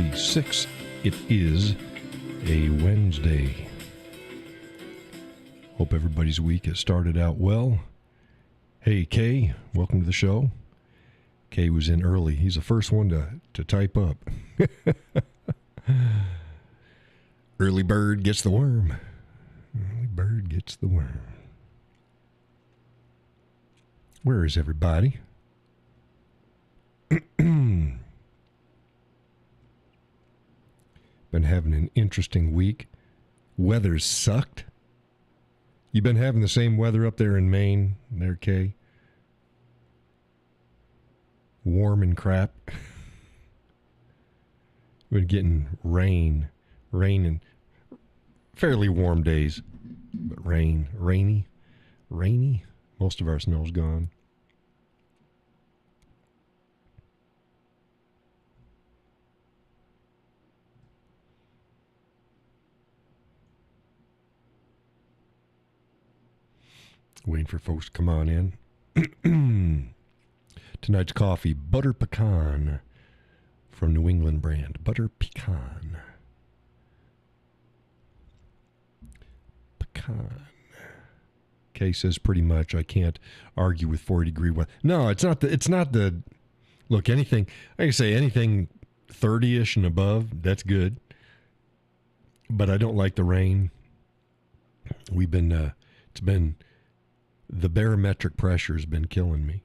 26. It is a Wednesday. Hope everybody's week has started out well. Hey, Kay, welcome to the show. Kay was in early. He's the first one to type up. Early bird gets the worm. Early bird gets the worm. Where is everybody? Been having an interesting week. Weather's sucked. You been having the same weather up there in Maine, there, Kay? Warm and crap. Been getting rain and fairly warm days, but rainy. Most of our snow's gone. Waiting for folks to come on in. Tonight's coffee, Butter Pecan from New England brand. Butter Pecan. Kay says pretty much I can't argue with 40-degree weather. No, it's not the look, anything, I can say anything 30-ish and above, that's good. But I don't like the rain. We've been, the barometric pressure has been killing me.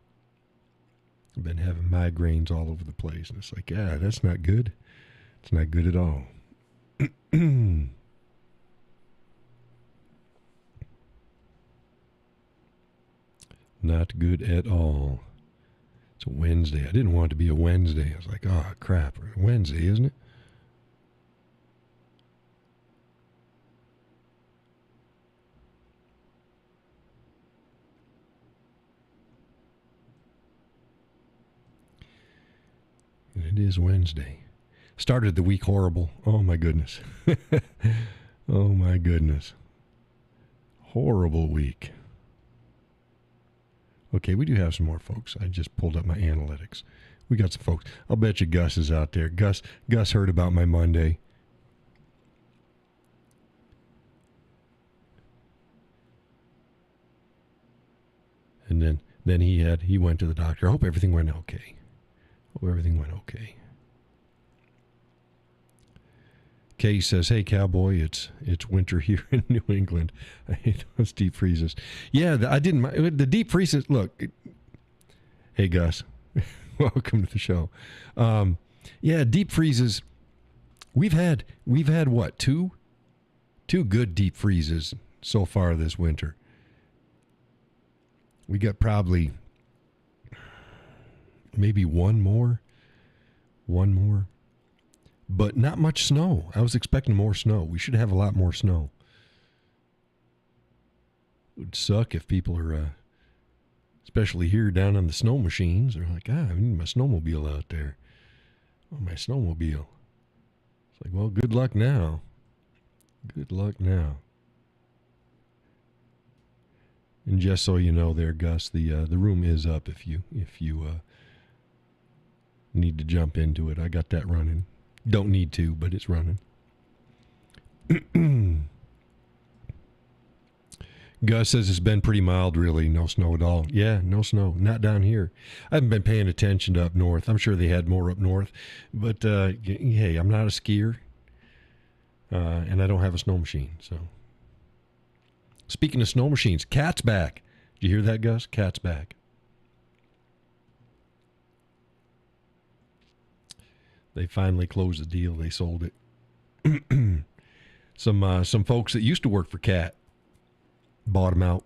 I've been having migraines all over the place. And it's like, yeah, that's not good. It's not good at all. Not good at all. It's a Wednesday. I didn't want it to be a Wednesday. I was like, oh, crap. Wednesday, isn't it? And it is Wednesday. Started the week horrible. Oh, my goodness. Oh, my goodness. Horrible week. Okay, we do have some more folks. I just pulled up my analytics. We got some folks. I'll bet you Gus is out there. Gus heard about my Monday. And then he went to the doctor. I hope everything went okay. Kay says, hey, Cowboy, it's winter here in New England. I hate those deep freezes. Yeah, I didn't. The deep freezes, look. Hey, Gus. Welcome to the show. Yeah, deep freezes. We've had what, two good deep freezes so far this winter. We got probably maybe one more. But not much snow. I was expecting more snow. We should have a lot more snow. It would suck if people are, especially here down on the snow machines, they're like, I need my snowmobile out there. Oh, my snowmobile. It's like, well, good luck now. Good luck now. And just so you know there, Gus, the room is up if you need to jump into it. I got that running. Don't need to, but it's running. Gus says it's been pretty mild, really. No snow at all. Yeah, no snow. Not down here. I haven't been paying attention to up north. I'm sure they had more up north. But, hey, I'm not a skier. And I don't have a snow machine. So, speaking of snow machines, Cat's back. Did you hear that, Gus? Cat's back. They finally closed the deal. They sold it. Some folks that used to work for Cat bought them out.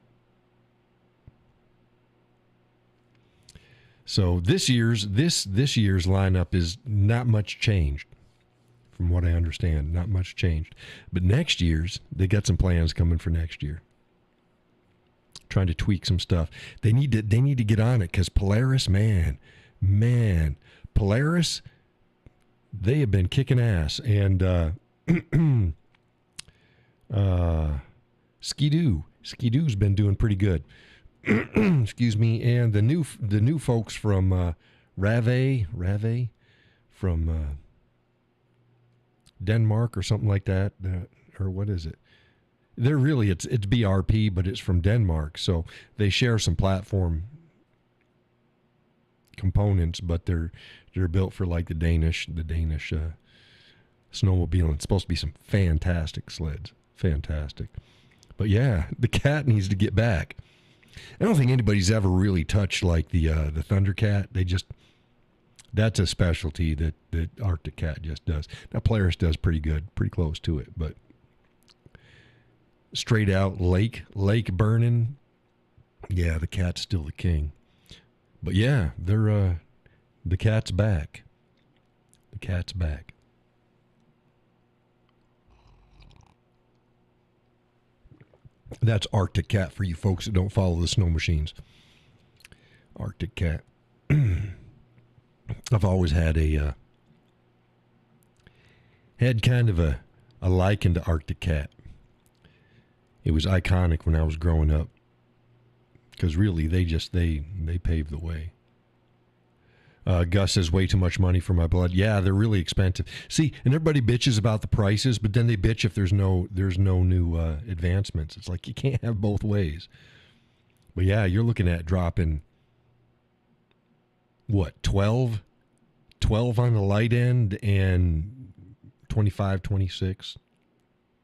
So this year's lineup is not much changed, from what I understand. Not much changed. But next year's, they got some plans coming for next year. Trying to tweak some stuff. They need to get on it because Polaris, man, Polaris. They have been kicking ass, and Ski-Doo's been doing pretty good. Excuse me, and the new folks from Rave from Denmark or something like that, or what is it? They're really it's BRP, but it's from Denmark, so they share some platform components, but they're built for like the Danish snowmobiling. It's supposed to be some fantastic sleds, fantastic. But yeah, the Cat needs to get back. I don't think anybody's ever really touched like the Thundercat. That's a specialty that Arctic Cat just does. Now Polaris does pretty good, pretty close to it, but straight out lake burning, yeah, the Cat's still the king. But yeah, the Cat's back. The Cat's back. That's Arctic Cat for you folks that don't follow the snow machines. Arctic Cat. I've always had had kind of a liking to Arctic Cat. It was iconic when I was growing up, because really they paved the way. Gus says way too much money for my blood. Yeah, they're really expensive. See, and everybody bitches about the prices, but then they bitch if there's no new advancements. It's like you can't have both ways. But yeah, you're looking at dropping what, 12 on the light end and 25, 26,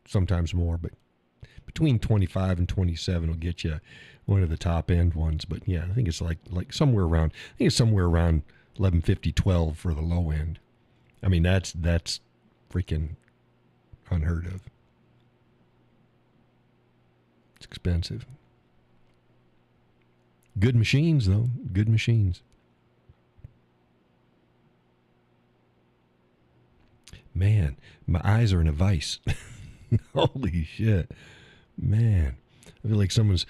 sometimes more, but between 25 and 27 will get you one of the top end ones. But yeah, I think it's like somewhere around 1150, 12 for the low end. I mean, that's freaking unheard of. It's expensive. Good machines though, good machines. Man, my eyes are in a vice. Holy shit. Man, I feel like someone's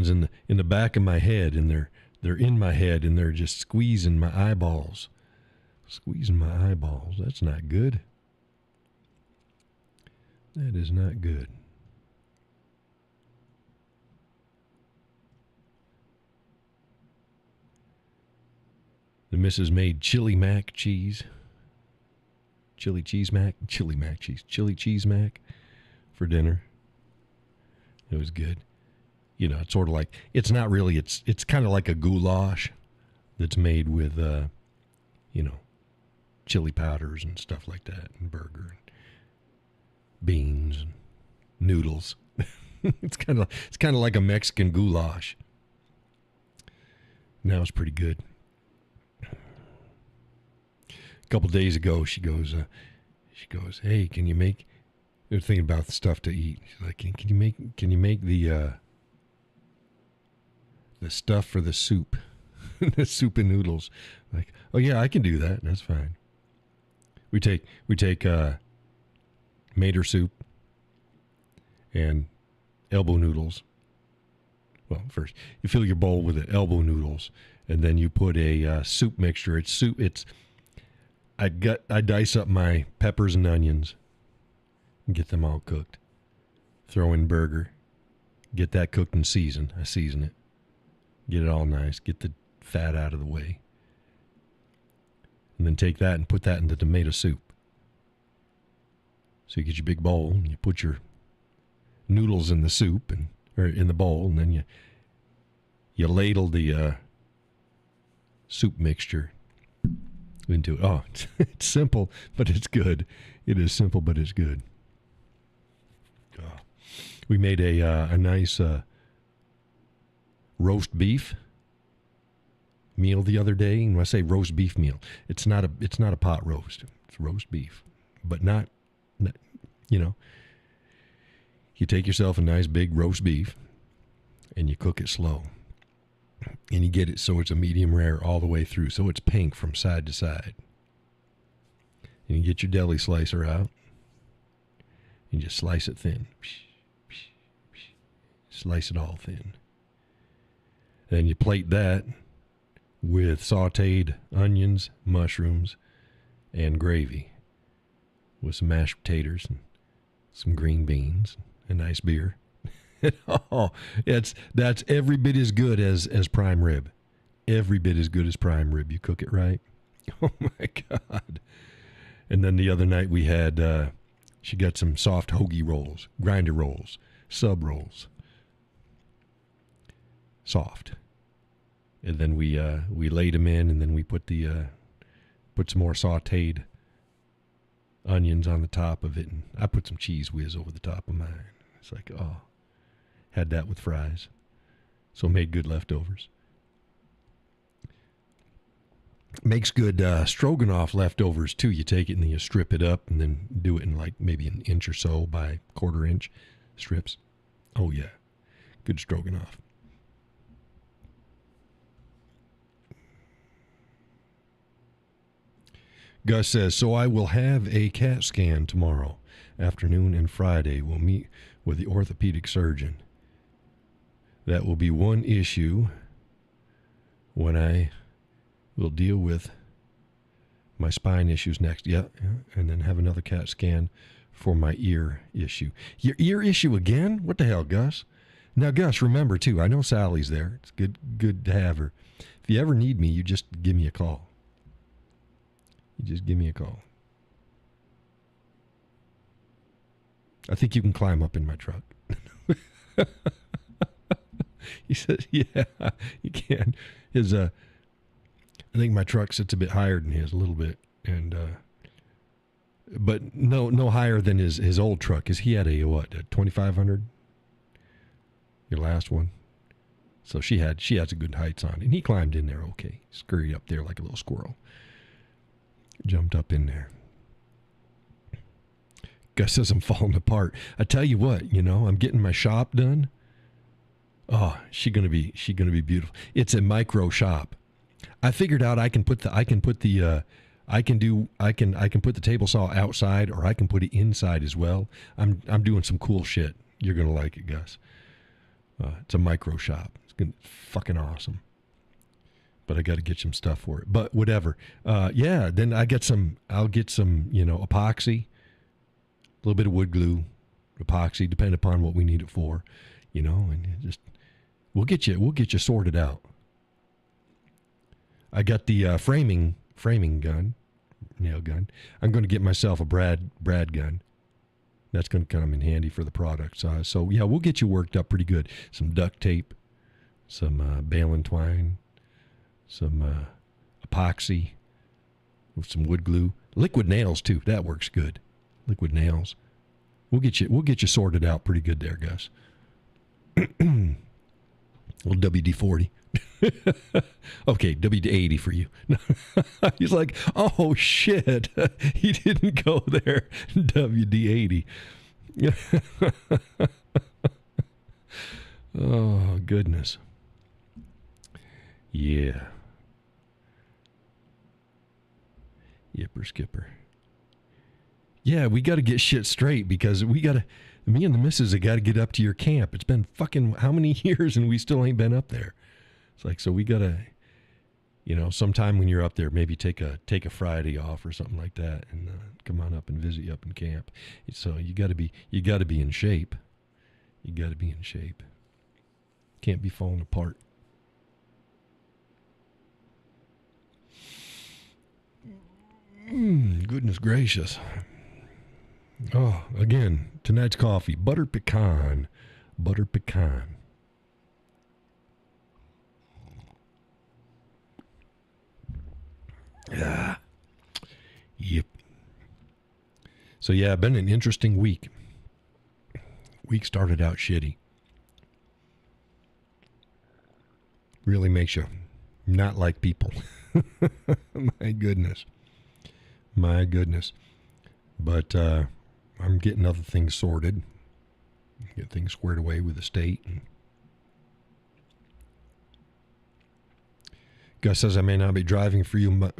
in the back of my head, and they're in my head, and they're just squeezing my eyeballs. Squeezing my eyeballs. That's not good. That is not good. The missus made chili mac cheese. Chili cheese mac for dinner. It was good. You know, it's sort of like, it's not really, it's kind of like a goulash that's made with, chili powders and stuff like that, and burger, and beans, and noodles. It's kind of like a Mexican goulash. Now it's pretty good. A couple days ago, she goes, hey, can you make? They're thinking about the stuff to eat. She's like, can you make the stuff for the soup, the soup and noodles? I'm like, oh yeah, I can do that. That's fine. We take mater soup and elbow noodles. Well, first you fill your bowl with the elbow noodles, and then you put a soup mixture. It's soup. I dice up my peppers and onions and get them all cooked. Throw in burger. Get that cooked and seasoned. I season it. Get it all nice. Get the fat out of the way. And then take that and put that in the tomato soup. So you get your big bowl and you put your noodles in the soup or in the bowl, and then you ladle the soup mixture into it. Oh, it's simple, but it's good. It is simple, but it's good. Oh. We made a nice roast beef meal the other day. And when I say roast beef meal, it's not a pot roast. It's roast beef, but not you take yourself a nice big roast beef and you cook it slow. And you get it so it's a medium rare all the way through, so it's pink from side to side. And you get your deli slicer out, and just slice it thin. Slice it all thin. Then you plate that with sautéed onions, mushrooms, and gravy, with some mashed potatoes and some green beans, a nice beer. Oh, that's every bit as good as prime rib. Every bit as good as prime rib. You cook it right. Oh my God. And then the other night we had She got some soft hoagie rolls, grinder rolls, sub rolls. Soft. And then we laid them in, and then we put some more sautéed onions on the top of it, and I put some cheese whiz over the top of mine. It's like, oh, had that with fries. So made good leftovers. Makes good stroganoff leftovers too. You take it and then you strip it up and then do it in like maybe an inch or so by quarter inch strips. Oh yeah, good stroganoff. Gus says, so I will have a CAT scan tomorrow afternoon and Friday. We'll meet with the orthopedic surgeon. That will be one issue when I will deal with my spine issues next. Yeah, and then have another CAT scan for my ear issue. Your ear issue again? What the hell, Gus? Now, Gus, remember, too, I know Sally's there. It's good to have her. If you ever need me, you just give me a call. You just give me a call. I think you can climb up in my truck. He says, yeah, you can. I think my truck sits a bit higher than his, a little bit. And but no higher than his old truck, because he had a 2500? Your last one. So she has a good heights on it. And he climbed in there okay. Scurried up there like a little squirrel. Jumped up in there. Gus says I'm falling apart. I tell you what, I'm getting my shop done. Oh, she's gonna be beautiful. It's a micro shop. I figured out I can put the table saw outside, or I can put it inside as well. I'm doing some cool shit. You're gonna like it, Gus. It's a micro shop. It's gonna be fucking awesome. But I got to get some stuff for it. But whatever. Yeah, then I'll get some, epoxy, a little bit of wood glue, epoxy, depending upon what we need it for, and just, we'll get you sorted out. I got the framing gun, nail gun. I'm going to get myself a Brad gun. That's going to come in handy for the products. So yeah, we'll get you worked up pretty good. Some duct tape, some balin twine, some epoxy with some wood glue, liquid nails too. That works good. Liquid nails. We'll get you sorted out pretty good there, Gus. Little WD-40. Okay, WD-80 for you. He's like, oh shit, he didn't go there. WD-80. Oh goodness. Yeah. Yipper skipper. Yeah, we got to get shit straight, because me and the missus have got to get up to your camp. It's been fucking how many years and we still ain't been up there. It's like, so we got to, sometime when you're up there, maybe take a Friday off or something like that, and come on up and visit you up in camp. So you got to be in shape. You got to be in shape. Can't be falling apart. Goodness gracious. Oh, again, tonight's coffee, butter pecan. Yeah. Yep. So yeah, been an interesting week. Week started out shitty. Really makes you not like people. My goodness. But I'm getting other things sorted. Get things squared away with the state. And Gus says I may not be driving for you. Blah,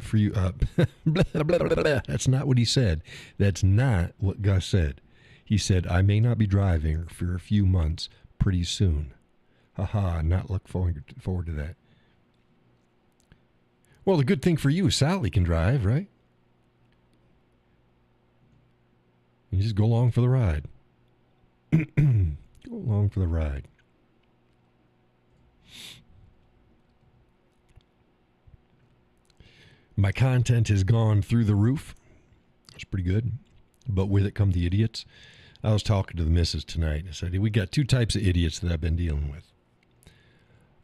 blah, blah, blah. That's not what he said. That's not what Gus said. He said I may not be driving for a few months pretty soon. Haha, not look forward to that. Well, the good thing for you is Sally can drive, right? You just go along for the ride. Go along for the ride. My content has gone through the roof. That's pretty good. but with it come the idiots. I was talking to the missus tonight. I said, we got two types of idiots that I've been dealing with.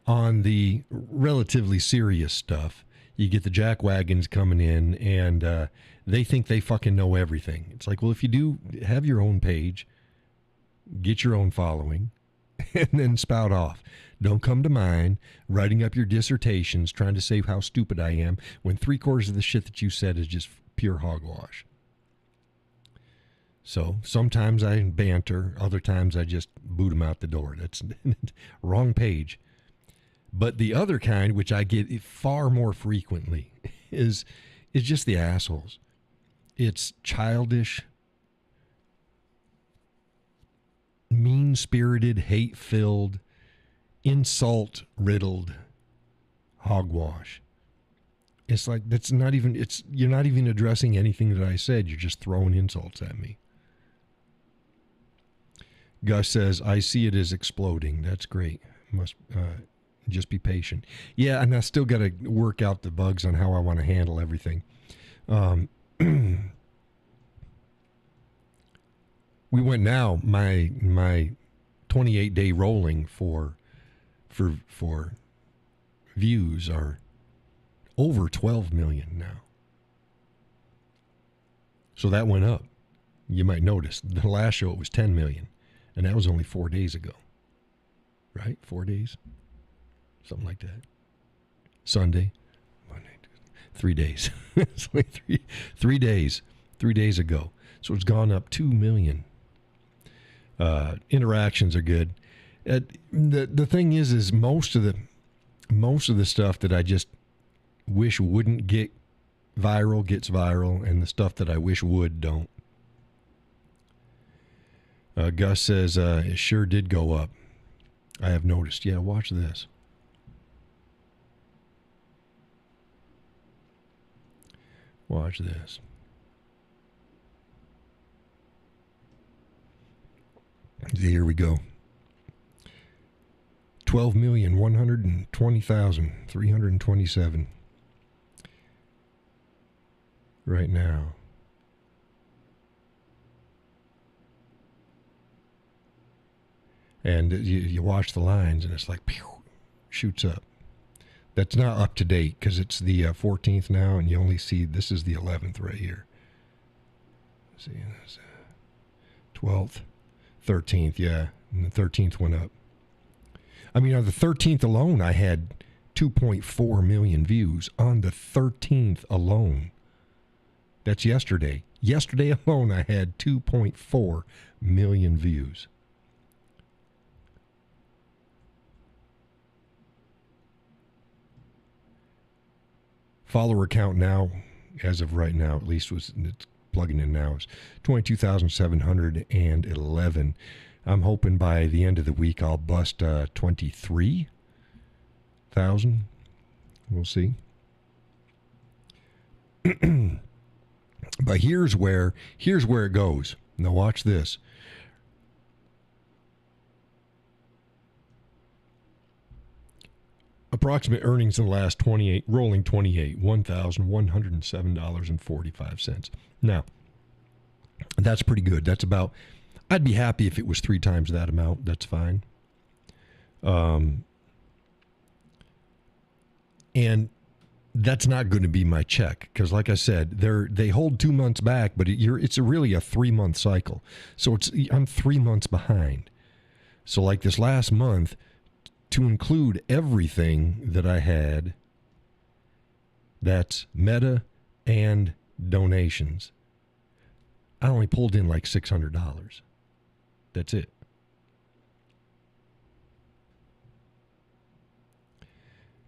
On the relatively serious stuff, you get the jackwagons coming in, and they think they fucking know everything. It's like, well, if you do, have your own page, get your own following, and then spout off. Don't come to mine writing up your dissertations trying to say how stupid I am when 3/4 of the shit that you said is just pure hogwash. So sometimes I banter, other times I just boot them out the door. That's wrong page. But the other kind, which I get far more frequently, is just the assholes. It's childish, mean-spirited, hate-filled, insult-riddled hogwash. It's like, you're not even addressing anything that I said. You're just throwing insults at me. Gus says, I see it as exploding. That's great. Must just be patient. Yeah, and I still got to work out the bugs on how I want to handle everything. We went now, my 28-day rolling for views are over 12 million now. So that went up. You might notice the last show it was 10 million. And that was only 4 days ago. Right? 4 days? Something like that. Sunday. Monday, Tuesday. 3 days. It's like 3 days. 3 days ago. So it's gone up 2 million. Interactions are good. The thing is most of the stuff that I just wish wouldn't get viral gets viral, and the stuff that I wish would don't. Gus says, it sure did go up. I have noticed. Yeah, watch this. Watch this. Here we go. 12,120,327 right now. And you watch the lines, and it's like, pew, shoots up. That's not up to date because it's the 14th now, and you only see, this is the 11th right here. Let's see, 12th, 13th, yeah, and the 13th went up. I mean, on the 13th alone, I had 2.4 million views on the 13th alone. That's yesterday. Yesterday alone, I had 2.4 million views. Follower count now, as of right now, at least it's plugging in now, is 22,711. I'm hoping by the end of the week I'll bust 23,000. We'll see. But here's where it goes. Now watch this. Approximate earnings in the last 28, rolling 28, $1,107.45. Now, that's pretty good. That's about, I'd be happy if it was 3 times that amount. That's fine. And that's not going to be my check because, like I said, they hold 2 months back, but it's really a 3-month cycle. So I'm 3 months behind. So like this last month, to include everything that I had, that's Meta and donations, I only pulled in like $600. That's it.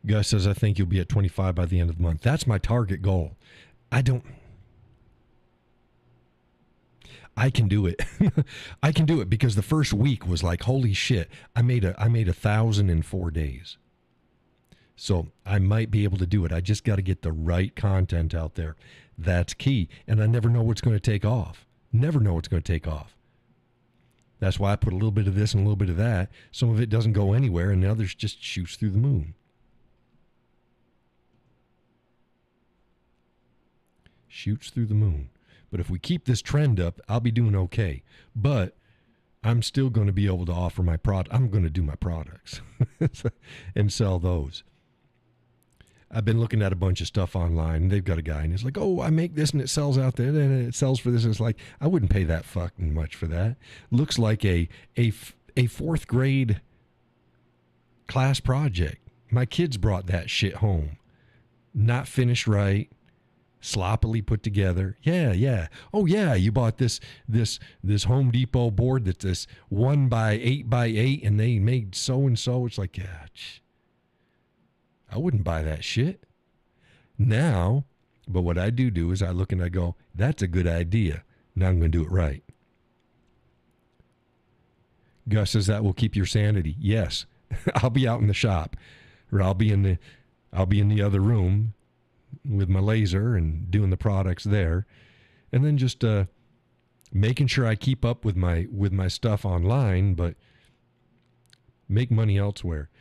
Gus says, I think you'll be at 25 by the end of the month. That's my target goal. I can do it. I can do it because the first week was like, holy shit, I made 1,000 in 4 days. So I might be able to do it. I just got to get the right content out there. That's key. And I never know what's going to take off. Never know what's going to take off. That's why I put a little bit of this and a little bit of that. Some of it doesn't go anywhere and the others just shoots through the moon. Shoots through the moon. But if we keep this trend up, I'll be doing okay. But I'm still going to be able to offer my product. I'm going to do my products and sell those. I've been looking at a bunch of stuff online, and they've got a guy, and he's like, oh, I make this, and it sells out there, and it sells for this. And it's like, I wouldn't pay that fucking much for that. Looks like a fourth grade class project. My kids brought that shit home. Not finished right, sloppily put together. Yeah. Oh yeah, you bought this Home Depot board that's this 1x8x8, and they made so and so. It's like, yeah, I wouldn't buy that shit now. But what I do is I look and I go, that's a good idea. Now I'm going to do it right. Gus says that will keep your sanity. Yes. I'll be out in the shop, or I'll be in the other room with my laser and doing the products there. And then just making sure I keep up with my stuff online, but make money elsewhere.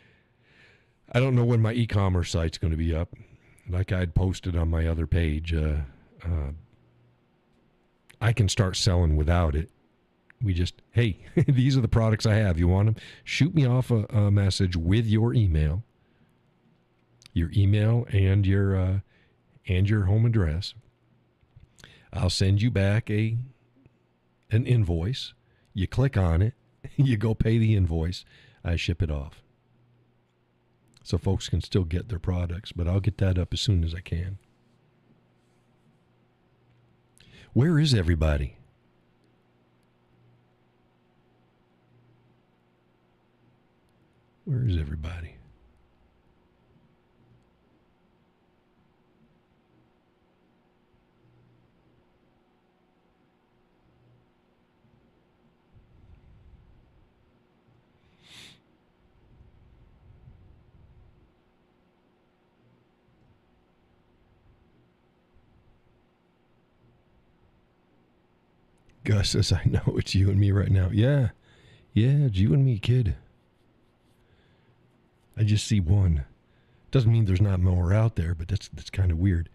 I don't know when my e-commerce site's going to be up. Like I'd posted on my other page, I can start selling without it. We just, hey, these are the products I have. You want them? Shoot me off a message with your email and your home address. I'll send you back an invoice. You click on it, you go pay the invoice. I ship it off. So folks can still get their products, but I'll get that up as soon as I can. Where is everybody? Where is everybody? Gus says, I know it's you and me right now. Yeah, it's you and me, kid. I just see one. Doesn't mean there's not more out there, but that's kind of weird.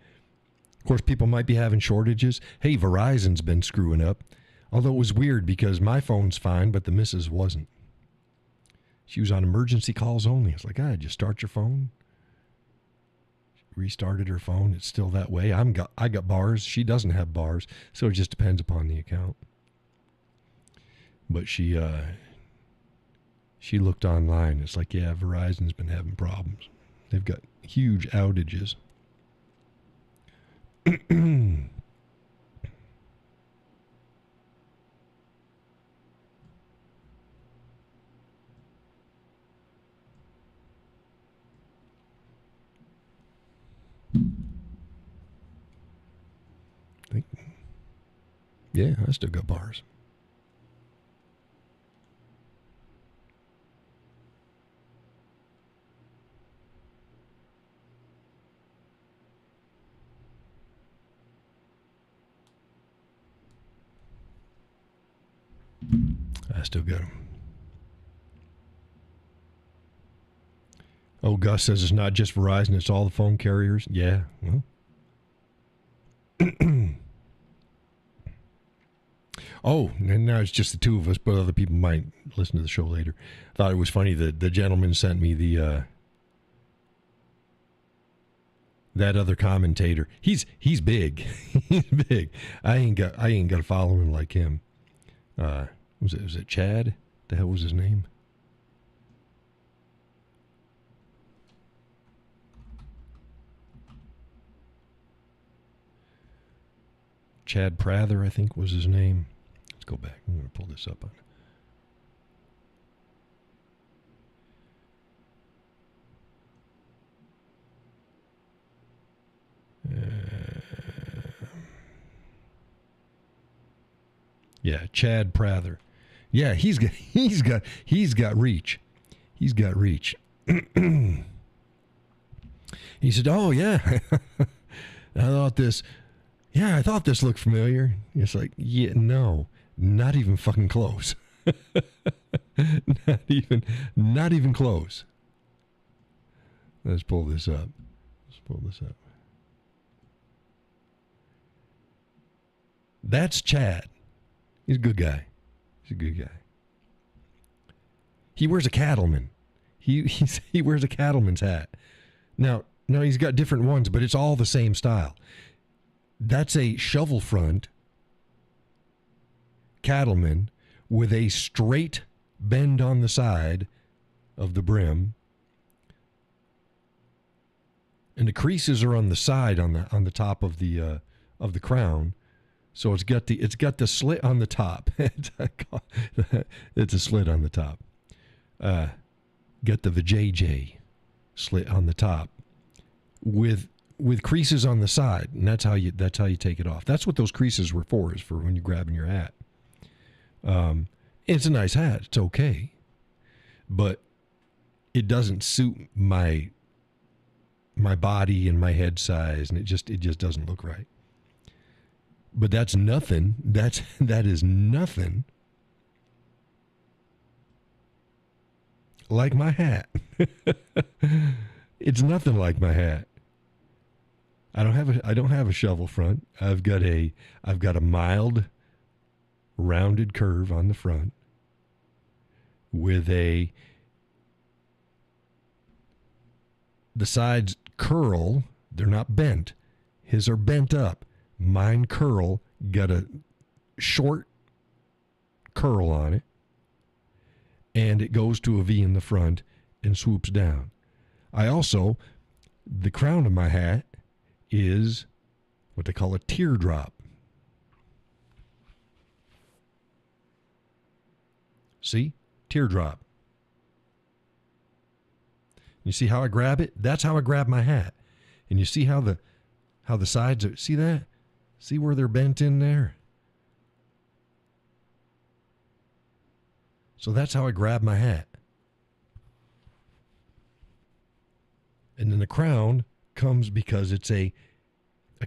Of course, people might be having shortages. Hey, Verizon's been screwing up. Although it was weird because my phone's fine, but the missus wasn't. She was on emergency calls only. It's like, just start your phone. Restarted her phone. It's still that way. I got bars. She doesn't have bars, so it just depends upon the account. But she looked online. It's like, yeah, Verizon's been having problems. They've got huge outages. Yeah, I still got bars. I still got them. Oh, Gus says it's not just Verizon, it's all the phone carriers. Yeah, well. Oh, and now it's just the two of us, but other people might listen to the show later. I thought it was funny that the gentleman sent me the that other commentator. He's big. He's big. I ain't got to follow him like him. Was it Chad? The hell was his name? Chad Prather, I think was his name. Let's go back. I'm going to pull this up on yeah, Chad Prather. Yeah, he's got reach. He's got reach. He said, "Oh yeah, I thought this looked familiar." It's like, yeah, no, not even fucking close. not even close. Let's pull this up. That's Chad. He's a good guy. He's a good guy. He wears a cattleman. He wears a cattleman's hat. Now he's got different ones, but it's all the same style. That's a shovel front cattleman with a straight bend on the side of the brim, and the creases are on the side on the top of the crown. So it's got the slit on the top. It's a slit on the top. Got the vajayjay slit on the top with creases on the side, and that's how you take it off. That's what those creases were for, is for when you're grabbing your hat. It's a nice hat. It's okay, but it doesn't suit my body and my head size, and it just doesn't look right. But that's nothing. That is nothing like my hat. It's nothing like my hat. I don't have a shovel front. I've got a mild rounded curve on the front with the sides curl. They're not bent. His are bent up. Mine curl, got a short curl on it, and it goes to a V in the front and swoops down. The crown of my hat is what they call a teardrop. See? Teardrop. You see how I grab it? That's how I grab my hat. And you see how the sides are, see that? See where they're bent in there? So that's how I grab my hat. And then the crown comes because it's a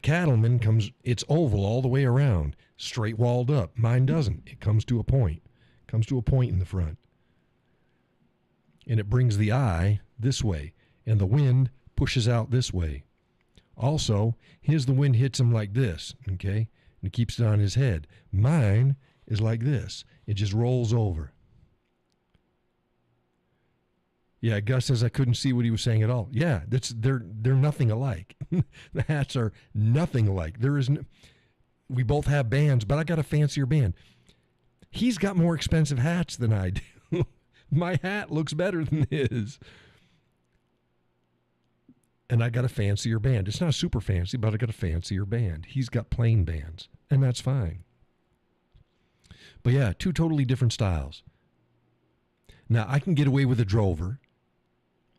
cattleman comes, it's oval all the way around, straight walled up. Mine doesn't. It comes to a point. Comes to a point in the front. And it brings the eye this way, and the wind pushes out this way. Also, the wind hits him like this, okay? And it keeps it on his head. Mine is like this. It just rolls over. Yeah, Gus says I couldn't see what he was saying at all. Yeah, they're nothing alike. The hats are nothing alike. We both have bands, but I got a fancier band. He's got more expensive hats than I do. My hat looks better than his. And I got a fancier band. It's not super fancy, but I got a fancier band. He's got plain bands, and that's fine. But yeah, two totally different styles. Now, I can get away with a drover.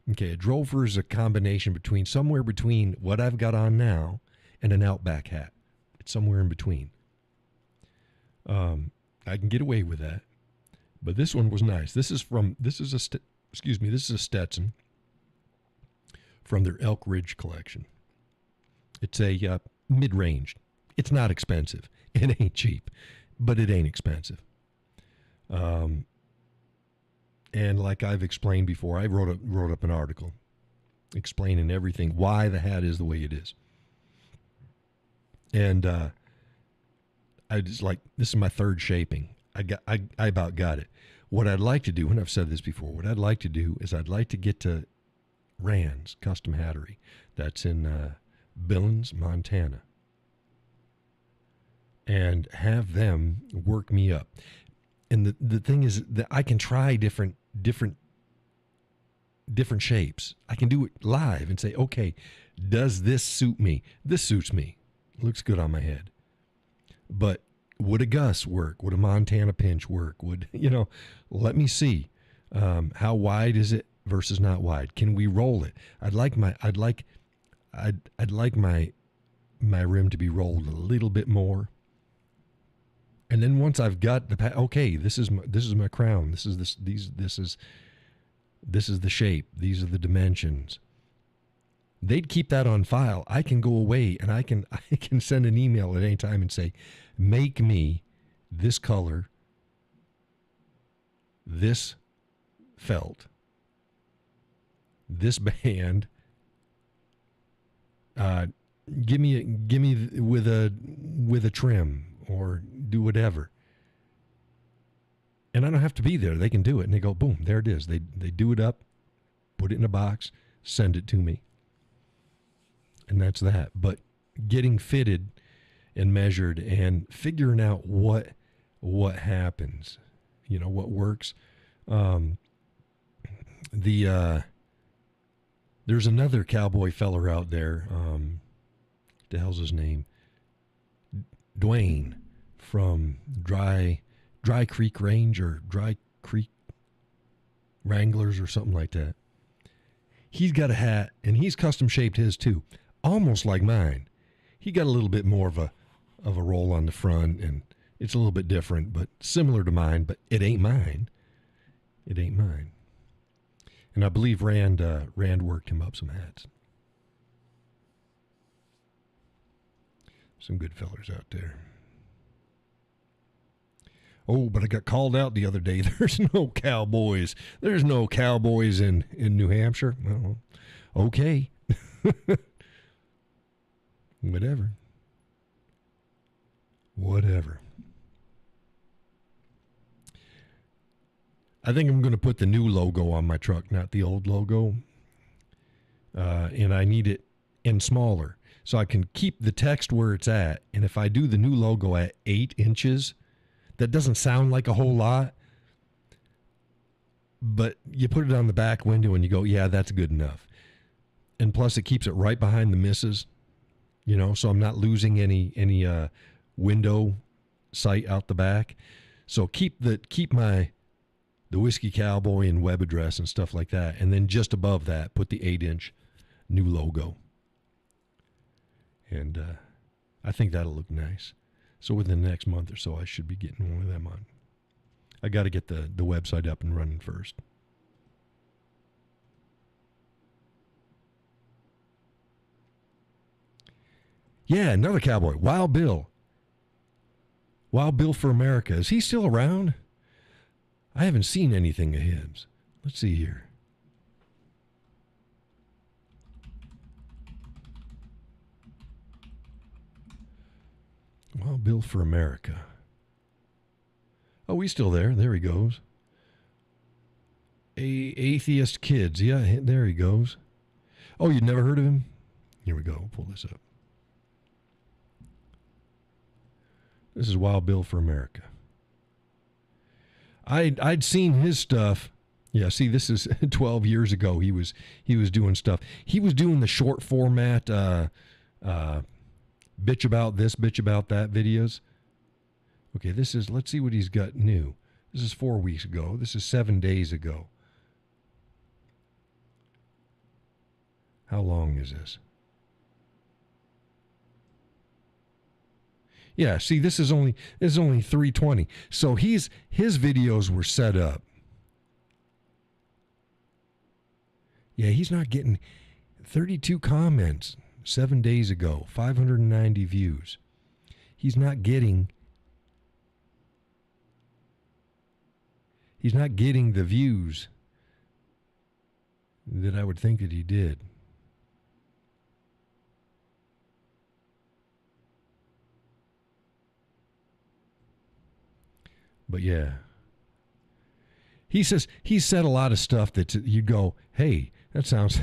Okay, a drover is a combination somewhere between what I've got on now and an Outback hat. It's somewhere in between. I can get away with that. But this one was nice. This is a Stetson from their Elk Ridge collection. It's a mid-range. It's not expensive. It ain't cheap, but it ain't expensive. And like I've explained before, I wrote up an article explaining everything, why the hat is the way it is. And I just this is my third shaping. I about got it. What I'd like to do, and I've said this before, what I'd like to do is I'd like to get to Rand's Custom Hattery. That's in Billings, Montana. And have them work me up. And the thing is that I can try different shapes. I can do it live and say, okay, does this suit me? This suits me. Looks good on my head. But would a Gus work? Would a Montana pinch work? Let me see. How wide is it versus not wide? Can we roll it? I'd like my rim to be rolled a little bit more. And then once I've got this is my crown. This is the shape. These are the dimensions. They'd keep that on file. I can go away and I can send an email at any time and say, make me this color, this felt, this band. Give me with a trim or do whatever. And I don't have to be there. They can do it. And they go, boom, there it is. They do it up, put it in a box, send it to me. And that's that. But getting fitted and measured and figuring out what happens, what works. There's another cowboy feller out there. The hell's his name? Dwayne from Dry Creek Range or Dry Creek Wranglers or something like that. He's got a hat, and he's custom shaped his too, almost like mine. He got a little bit more of a roll on the front, and it's a little bit different, but similar to mine. But it ain't mine. It ain't mine. And I believe Rand worked him up some hats. Some good fellers out there. Oh, but I got called out the other day. There's no cowboys. There's no cowboys in New Hampshire. Well, okay. Whatever. I think I'm going to put the new logo on my truck, not the old logo. And I need it in smaller so I can keep the text where it's at. And if I do the new logo at 8 inches, that doesn't sound like a whole lot, but you put it on the back window and you go, yeah, that's good enough. And plus it keeps it right behind the misses, so I'm not losing any window sight out the back. So keep the Whiskey Cowboy and web address and stuff like that. And then just above that, put the 8-inch new logo. And I think that'll look nice. So within the next month or so, I should be getting one of them on. I got to get the website up and running first. Yeah, another cowboy, Wild Bill. Wild Bill for America. Is he still around? I haven't seen anything of his. Let's see here. Wild Bill for America. Oh, he's still there. There he goes. Atheist Kids. Yeah, there he goes. Oh, you'd never heard of him? Here we go. We'll pull this up. This is Wild Bill for America. I'd seen his stuff. Yeah, see, this is 12 years ago. He was doing stuff. He was doing the short format bitch about this, bitch about that videos. Okay, let's see what he's got new. This is 4 weeks ago. This is 7 days ago. How long is this? Yeah, see, this is only 320. So his videos were set up. Yeah, he's not getting 32 comments 7 days ago, 590 views. He's not getting the views that I would think that he did. But yeah, he said a lot of stuff that you go, hey, that sounds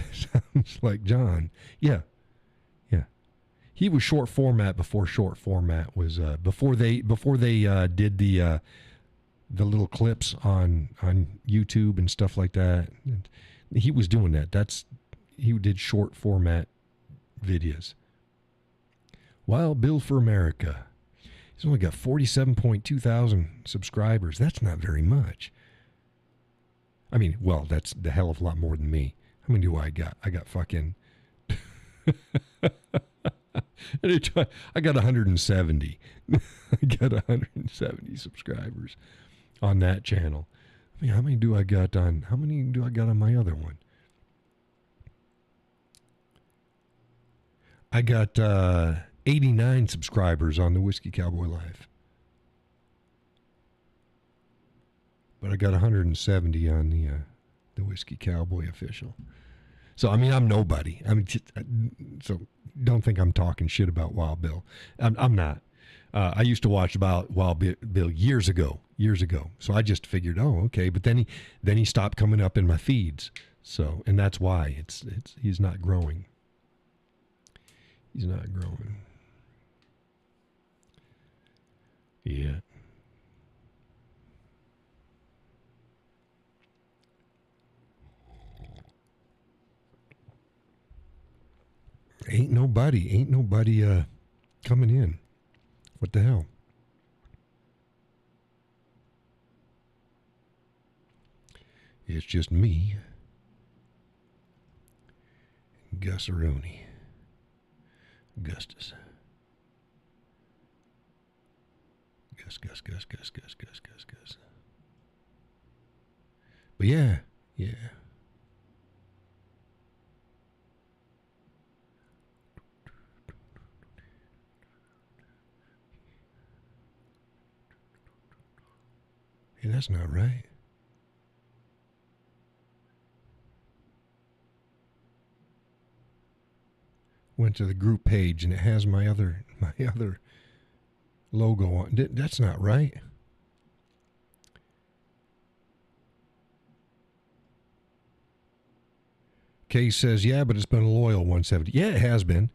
like John. Yeah. He was short format before short format was before they did the little clips on YouTube and stuff like that. And he was doing that. He did short format videos. Wild Bill for America. He's only got 47.2 thousand subscribers. That's not very much. I mean, well, that's the hell of a lot more than me. How many do I got? I got fucking... I got 170. I got 170 subscribers on that channel. I mean, how many do I got on my other one? I got 89 subscribers on the Whiskey Cowboy Live. But I got 170 on the Whiskey Cowboy official. So, I mean, I'm nobody. I mean, so don't think I'm talking shit about Wild Bill. I'm not. I used to watch about Wild Bill years ago. So I just figured, oh, okay. But then he stopped coming up in my feeds. So, and that's why he's not growing. He's not growing. Yeah. Ain't nobody coming in. What the hell? It's just me, Gusaroni, Gustus. Gus. But yeah. Hey, that's not right. Went to the group page and it has my other logo on. That's not right. Kay says, yeah, but it's been a loyal 170. Yeah, it has been.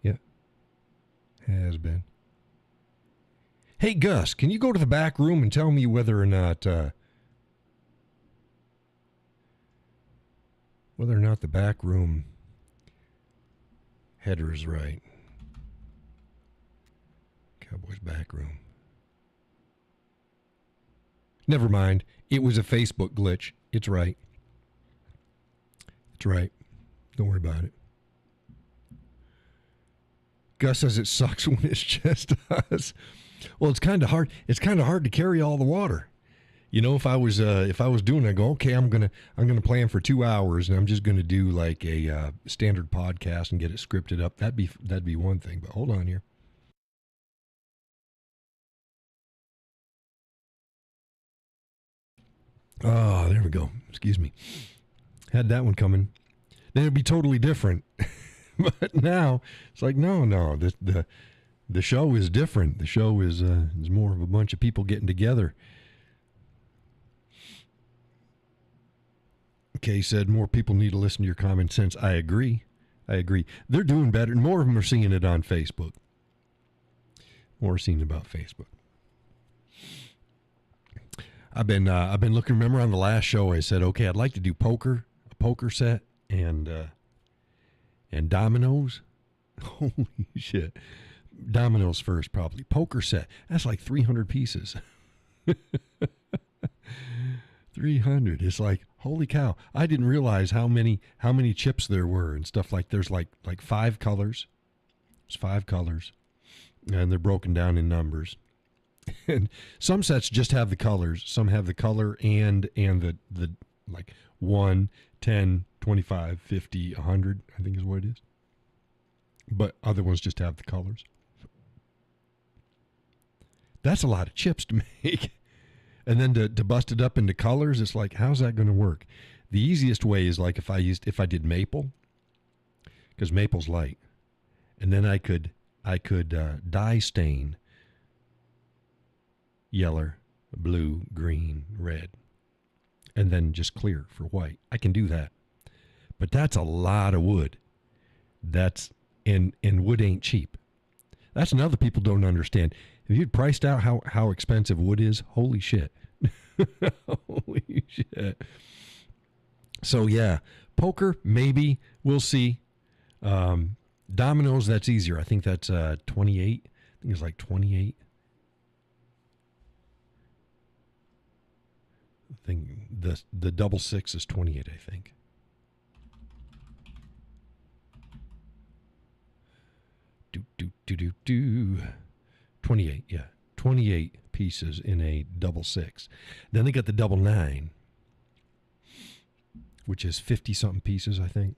Yeah. Has been. Hey, Gus, can you go to the back room and tell me whether or not the back room header is right? Cowboy's back room. Never mind. It was a Facebook glitch. It's right. Don't worry about it. Gus says it sucks when it's just us. Well, it's kind of hard. It's kind of hard to carry all the water. You know, if I was doing it, I go, okay, I'm gonna plan for 2 hours, and I'm just gonna do like a standard podcast and get it scripted up. That'd be one thing. But hold on here. Oh, there we go. Excuse me. Had that one coming. Then it'd be totally different. But now it's like no. The show is different. The show is more of a bunch of people getting together. Kay said more people need to listen to your common sense. I agree. They're doing better. More of them are seeing it on Facebook. More seeing about Facebook. I've been looking. Remember on the last show, I said, okay, I'd like to do a poker set, and dominoes. Holy shit! Dominoes first, probably. Poker set. That's like 300 pieces. 300. It's like, holy cow. I didn't realize how many chips there were and stuff. Like there's like 5 colors. There's 5 colors. And they're broken down in numbers. And some sets just have the colors. Some have the color and the like 1, 10, 25, 50, 100, I think is what it is. But other ones just have the colors. That's a lot of chips to make. And then to bust it up into colors, it's like, how's that going to work? The easiest way is like if I did maple, because maple's light, and then I could dye stain yellow, blue, green, red, and then just clear for white. I can do that, but that's a lot of wood. And wood ain't cheap. That's another people don't understand. If you'd priced out how expensive wood is, holy shit. Holy shit. So yeah, poker, maybe. We'll see. Dominoes, that's easier. I think that's 28. I think it's like 28. I think the double 6 is 28, I think. Do 28, yeah. 28 pieces in a double 6. Then they got the double 9, which is 50 something pieces, I think.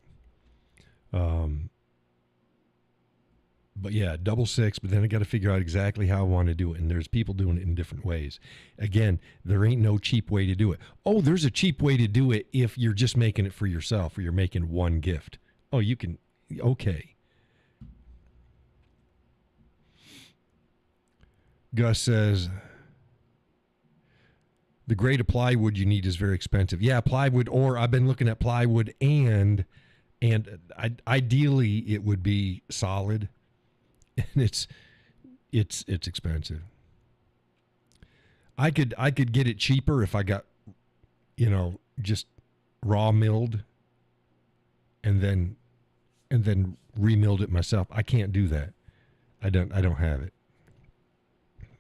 But yeah, double 6, but then I got to figure out exactly how I want to do it. And there's people doing it in different ways. Again, there ain't no cheap way to do it. Oh, there's a cheap way to do it if you're just making it for yourself or you're making one gift. Oh, you can, okay. Gus says the grade of plywood you need is very expensive. Yeah, plywood, or I've been looking at plywood and ideally it would be solid, and it's expensive. I could get it cheaper if I got, just raw milled and then remilled it myself. I can't do that. I don't have it.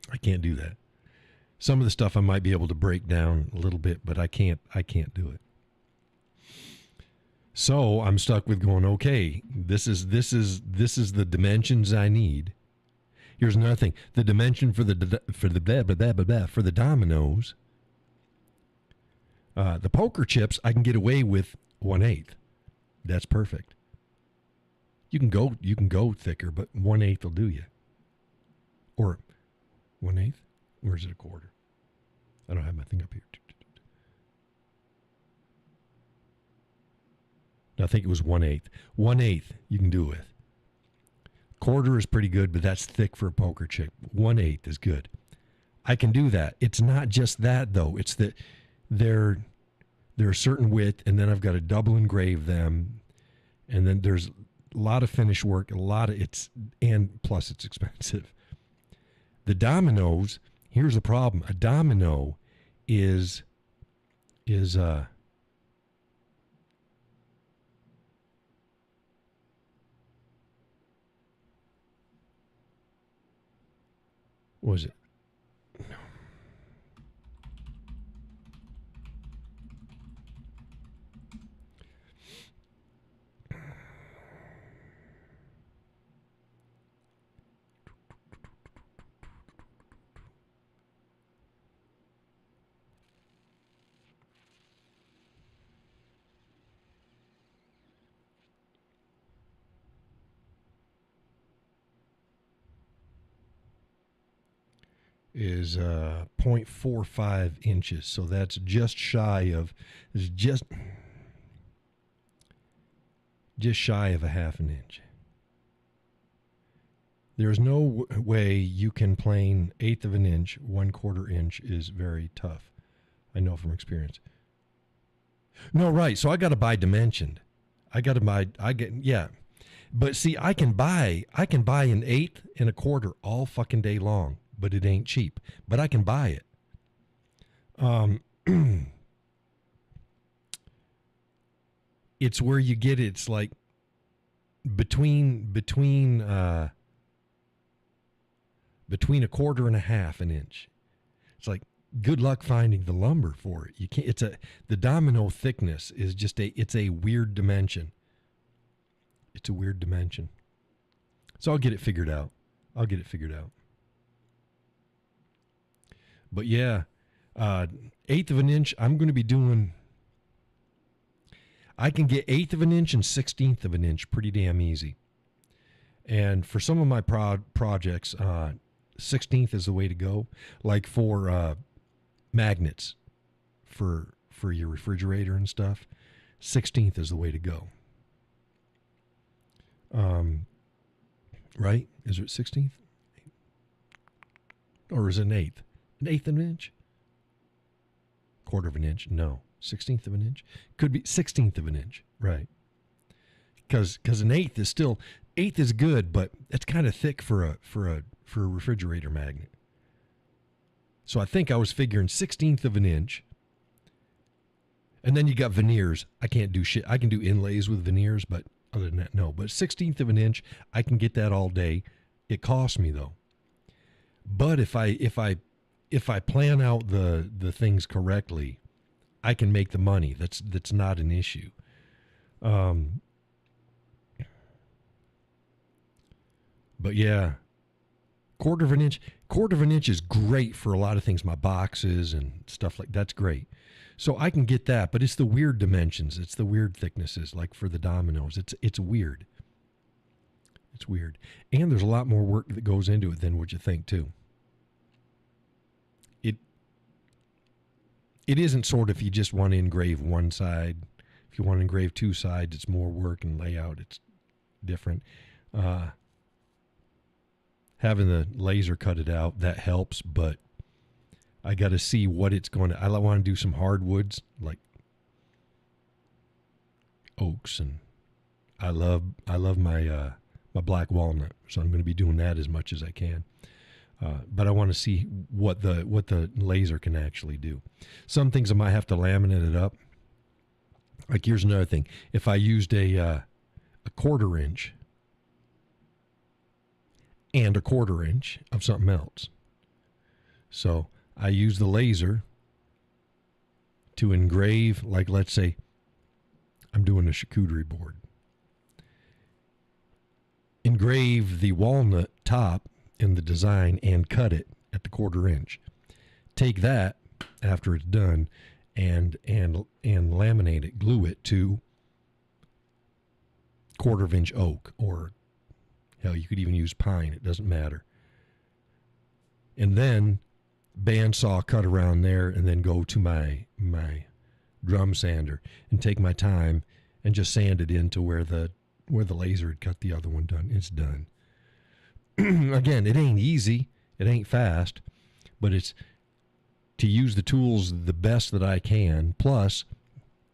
I can't do that. Some of the stuff I might be able to break down a little bit, but I can't do it. So I'm stuck with going, okay, this is the dimensions I need. Here's another thing: the dimension for the dominoes, the poker chips, I can get away with 1/8. That's perfect. You can go thicker, but 1/8 will do you. Or 1/8? Or is it a quarter? I don't have my thing up here. I think it was 1/8. 1/8 you can do with. Quarter is pretty good, but that's thick for a poker chip. 1/8 is good. I can do that. It's not just that though. It's that they're a certain width, and then I've got to double engrave them, and then there's a lot of finish work, and plus it's expensive. The dominoes, here's the problem. A domino is what was it? Is 0.45 inches. So that's just shy of a half an inch. There's no way you can plane 1/8 of an inch. 1/4 inch is very tough. I know from experience. No, right. So I got to buy dimensioned. But see, I can buy an 1/8 and a 1/4 all fucking day long, but it ain't cheap. But I can buy it. It's where you get it. It's like between 1/4 and a half an inch. It's like, good luck finding the lumber for it. You can't. The domino thickness is it's a weird dimension. It's a weird dimension. So I'll get it figured out. But yeah, 1/8 of an inch. I'm going to be doing. I can get 1/8 of an inch and 1/16 of an inch pretty damn easy. And for some of my projects, 1/16 is the way to go. Like for magnets, for your refrigerator and stuff, 1/16 is the way to go. Right? Is it 1/16? Or is it an 1/8? An 1/8 of an inch? 1/4 of an inch? No. 1/16 of an inch? Could be 1/16 of an inch. Right. Because an 1/8 is still, 1/8 is good, but it's kind of thick for a refrigerator magnet. So I think I was figuring 1/16 of an inch. And then you got veneers. I can't do shit. I can do inlays with veneers, but other than that, no. But 1/16 of an inch, I can get that all day. It costs me though. But if I plan out the things correctly, I can make the money. That's not an issue. But yeah, 1/4 of an inch is great for a lot of things. My boxes and stuff like that's great. So I can get that, but it's the weird dimensions. It's the weird thicknesses, like for the dominoes. It's weird. It's weird. And there's a lot more work that goes into it than what you think too. It isn't sort of if you just want to engrave one side. If you want to engrave two sides, it's more work and layout. It's different. having the laser cut it out, that helps, but I got to see what it's going to. I want to do some hardwoods like oaks, and I love my my black walnut, so I'm going to be doing that as much as I can. But I want to see what the laser can actually do. Some things I might have to laminate it up. Like here's another thing: if I used a 1/4 inch and a 1/4 inch of something else, so I use the laser to engrave, like let's say I'm doing a charcuterie board. Engrave the walnut top in the design and cut it at the 1/4 inch. Take that after it's done and laminate it, glue it to 1/4 inch oak, or hell, you could even use pine. It doesn't matter. And then bandsaw cut around there, and then go to my drum sander and take my time and just sand it into where the laser had cut the other one done. It's done. Again, it ain't easy. It ain't fast, but it's to use the tools the best that I can. Plus,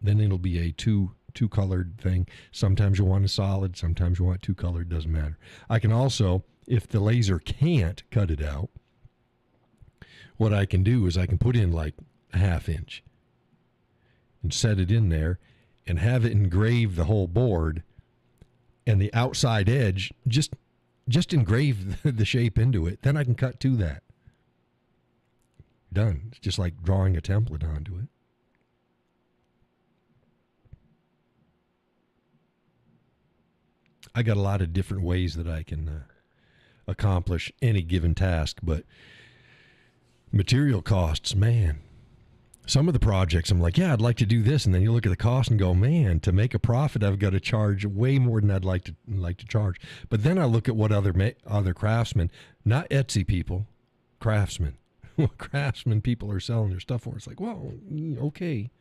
then it'll be a two colored thing. Sometimes you want a solid, sometimes you want 2 colored, doesn't matter. I can also, if the laser can't cut it out, what I can do is I can put in like a 1/2 inch and set it in there and have it engrave the whole board, and the outside edge just engrave the shape into it. Then I can cut to that. Done. It's just like drawing a template onto it. I got a lot of different ways that I can accomplish any given task, but material costs, man. Some of the projects I'm like, yeah, I'd like to do this, and then you look at the cost and go, man, to make a profit, I've got to charge way more than I'd like to charge. But then I look at what other craftsmen, not Etsy people, craftsmen, what craftsmen people are selling their stuff for. It's like, well, okay.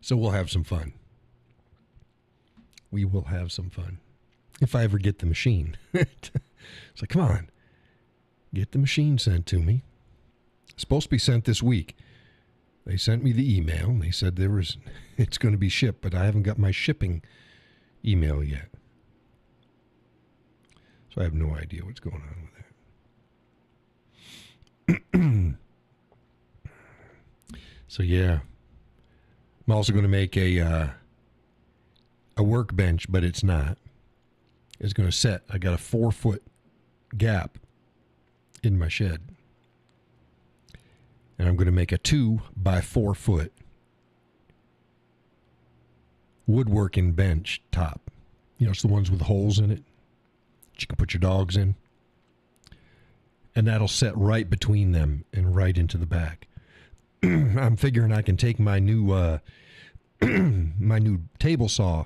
So we'll have some fun. We will have some fun. If I ever get the machine. It's like, come on. Get the machine sent to me. It's supposed to be sent this week. They sent me the email, and they said it's going to be shipped, but I haven't got my shipping email yet. So I have no idea what's going on with that. So yeah. I'm also going to make a workbench, but it's not. It's going to set. I got a 4-foot gap in my shed. And I'm going to make a 2 by 4 foot woodworking bench top. You know, it's the ones with holes in it that you can put your dogs in. And that'll set right between them and right into the back. I'm figuring I can take my new my new table saw,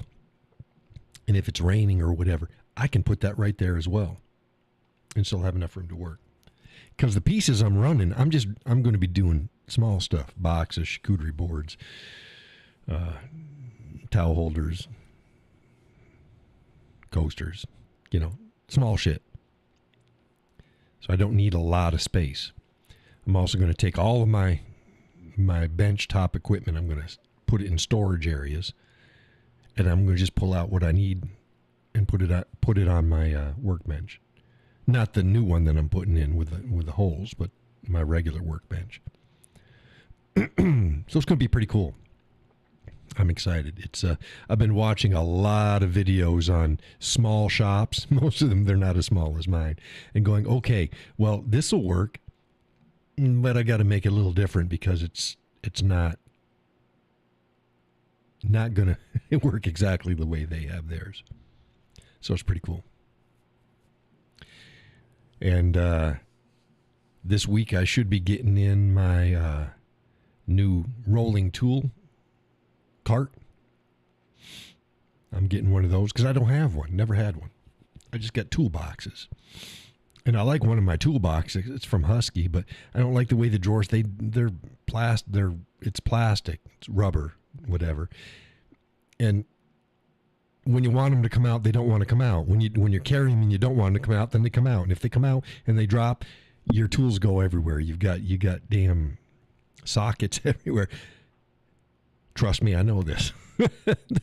and if it's raining or whatever, I can put that right there as well and still have enough room to work. Because the pieces I'm running, I'm going to be doing small stuff, boxes, charcuterie boards, towel holders, coasters, small shit. So I don't need a lot of space. I'm also going to take all of my bench top equipment, I'm going to put it in storage areas, and I'm going to just pull out what I need and put it on my workbench. Not the new one that I'm putting in with the holes, but my regular workbench. So it's going to be pretty cool. I'm excited. It's I've been watching a lot of videos on small shops. Most of them, they're not as small as mine, and going, okay, well, this will work, but I got to make it a little different because it's not going to work exactly the way they have theirs. So it's pretty cool. And this week I should be getting in my new rolling tool cart. I'm getting one of those because I don't have one. Never had one. I just got toolboxes. And I like one in my toolbox. It's from Husky, but I don't like the way the drawers it's plastic, it's rubber, whatever. And when you want them to come out, they don't want to come out. When you're carrying them and you don't want them to come out, then they come out. And if they come out and they drop, your tools go everywhere. You got damn sockets everywhere. Trust me, I know this.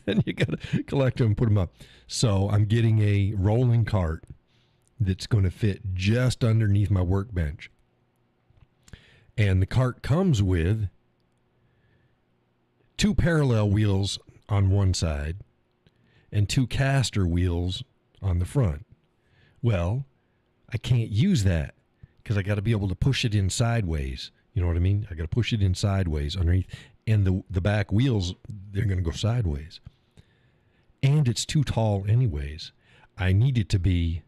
Then you got to collect them and put them up. So I'm getting a rolling cart that's going to fit just underneath my workbench. And the cart comes with 2 parallel wheels on one side and 2 caster wheels on the front. Well, I can't use that because I got to be able to push it in sideways. You know what I mean? I got to push it in sideways underneath. And the back wheels, they're going to go sideways. And it's too tall anyways. I need it to be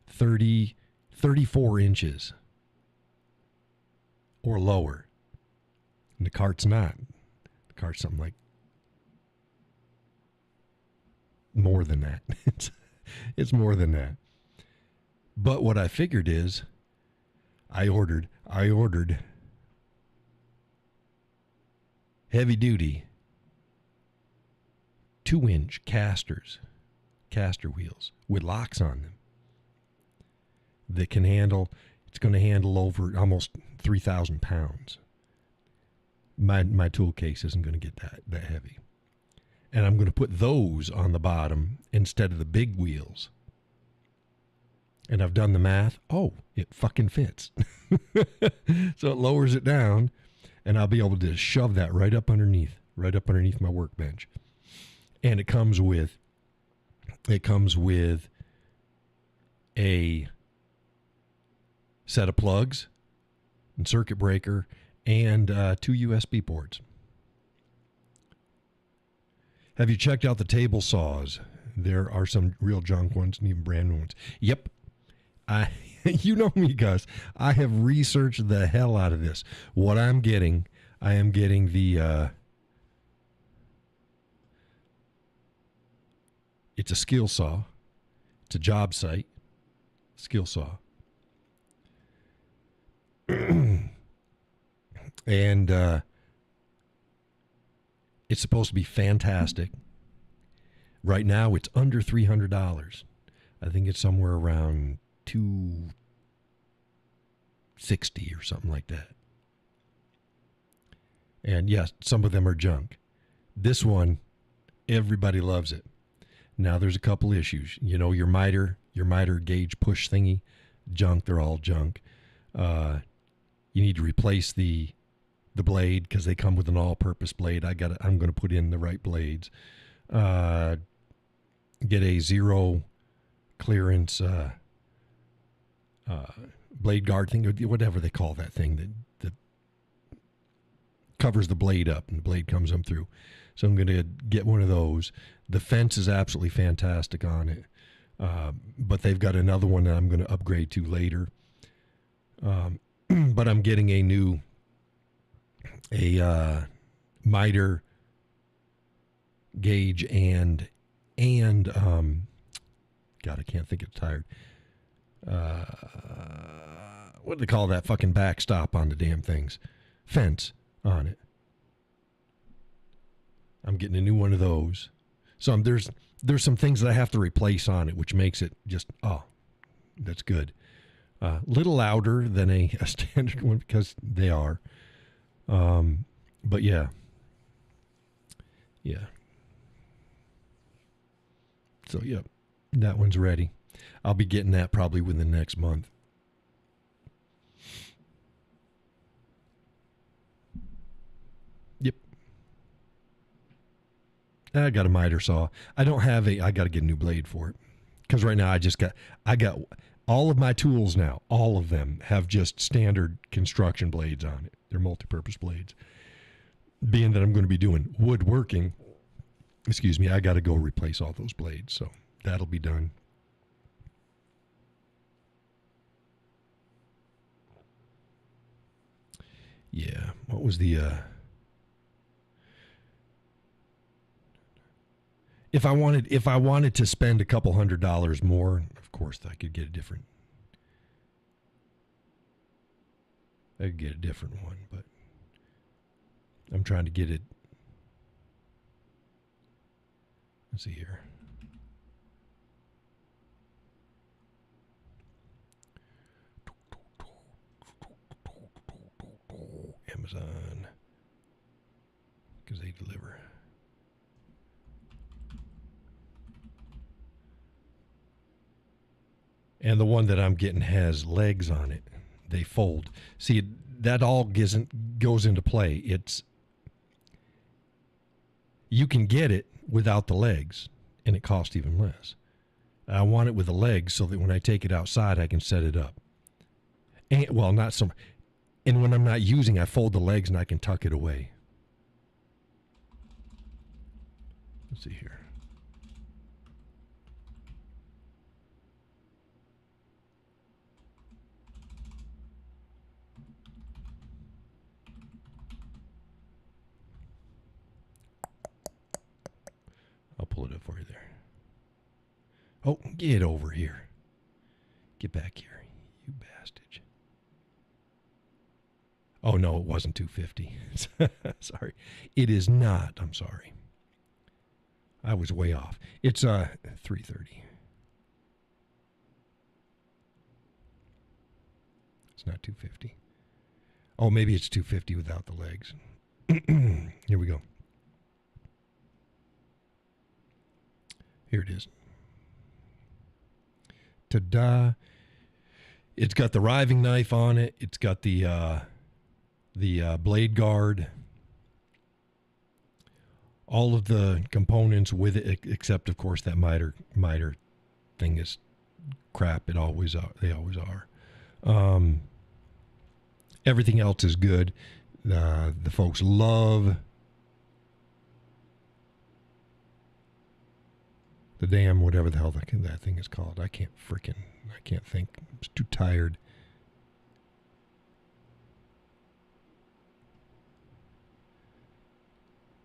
34 inches or lower. And the cart's not. The cart's something like more than that. It's more than that. But what I figured is I ordered heavy duty 2-inch caster wheels with locks on them that can handle, it's going to handle over almost 3,000 pounds. My tool case isn't going to get that heavy. And I'm going to put those on the bottom instead of the big wheels. And I've done the math. Oh, it fucking fits. So it lowers it down, and I'll be able to shove that right up underneath my workbench. And it comes with a set of plugs and circuit breaker and 2 USB ports. Have you checked out the table saws? There are some real junk ones and even brand new ones. Yep. You know me, Gus. I have researched the hell out of this. What I am getting the it's a skill saw. It's a job site skill saw. And it's supposed to be fantastic. Right now, it's under $300. I think it's somewhere around $260 or something like that. And yes, some of them are junk. This one, everybody loves it. Now there's a couple issues. You know, your miter gauge push thingy, junk. They're all junk. You need to replace the blade because they come with an all-purpose blade. I'm going to put in the right blades. Get a zero clearance blade guard thing, or whatever they call that thing that covers the blade up and the blade comes up through. So I'm going to get one of those. The fence is absolutely fantastic on it, but they've got another one that I'm going to upgrade to later. But I'm getting a miter gauge and God, I can't think of the tired. What do they call that fucking backstop on the damn things? Fence on it. I'm getting a new one of those. So there's some things that I have to replace on it, which makes it just, that's good. Little louder than a standard one because they are. But yeah. So, yeah, that one's ready. I'll be getting that probably within the next month. Yep. I got a miter saw. I got to get a new blade for it. Because right now I got all of my tools now, all of them have just standard construction blades on it. They're multi-purpose blades. Being that I'm going to be doing woodworking, I got to go replace all those blades. So that'll be done. Yeah. What was the, if I wanted to spend a couple $100 more, of course I could get a different I could get a different one, but I'm trying to get it. Let's see here. Amazon, because they deliver. And the one that I'm getting has legs on it. They fold. See, that all goes into play. You can get it without the legs, and it costs even less. I want it with the legs so that when I take it outside, I can set it up. And, well, not so. And when I'm not using, I fold the legs and I can tuck it away. Let's see here. I'll pull it up for you there. Oh, get over here. Get back here, you bastard. Oh, no, it wasn't $250. Sorry. It is not. I'm sorry. I was way off. It's $330. It's not $250. Oh, maybe it's $250 without the legs. Here we go. Here it is. Ta-da. It's got the riving knife on it. It's got the blade guard. All of the components with it, except, of course, that miter thing is crap. They always are. Everything else is good. The folks love the damn whatever the hell that thing is called. I can't think. I'm too tired.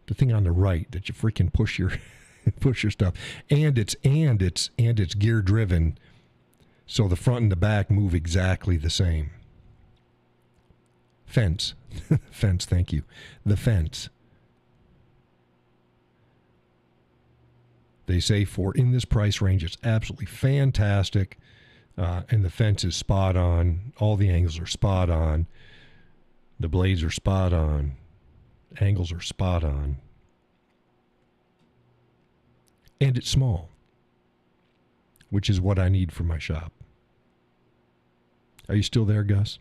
The thing on the right that you freaking push your stuff, and it's gear driven, so the front and the back move exactly the same. Fence. Thank you. The fence. They say for in this price range, it's absolutely fantastic, and the fence is spot on. All the angles are spot on. The blades are spot on. Angles are spot on. And it's small, which is what I need for my shop. Are you still there, Gus?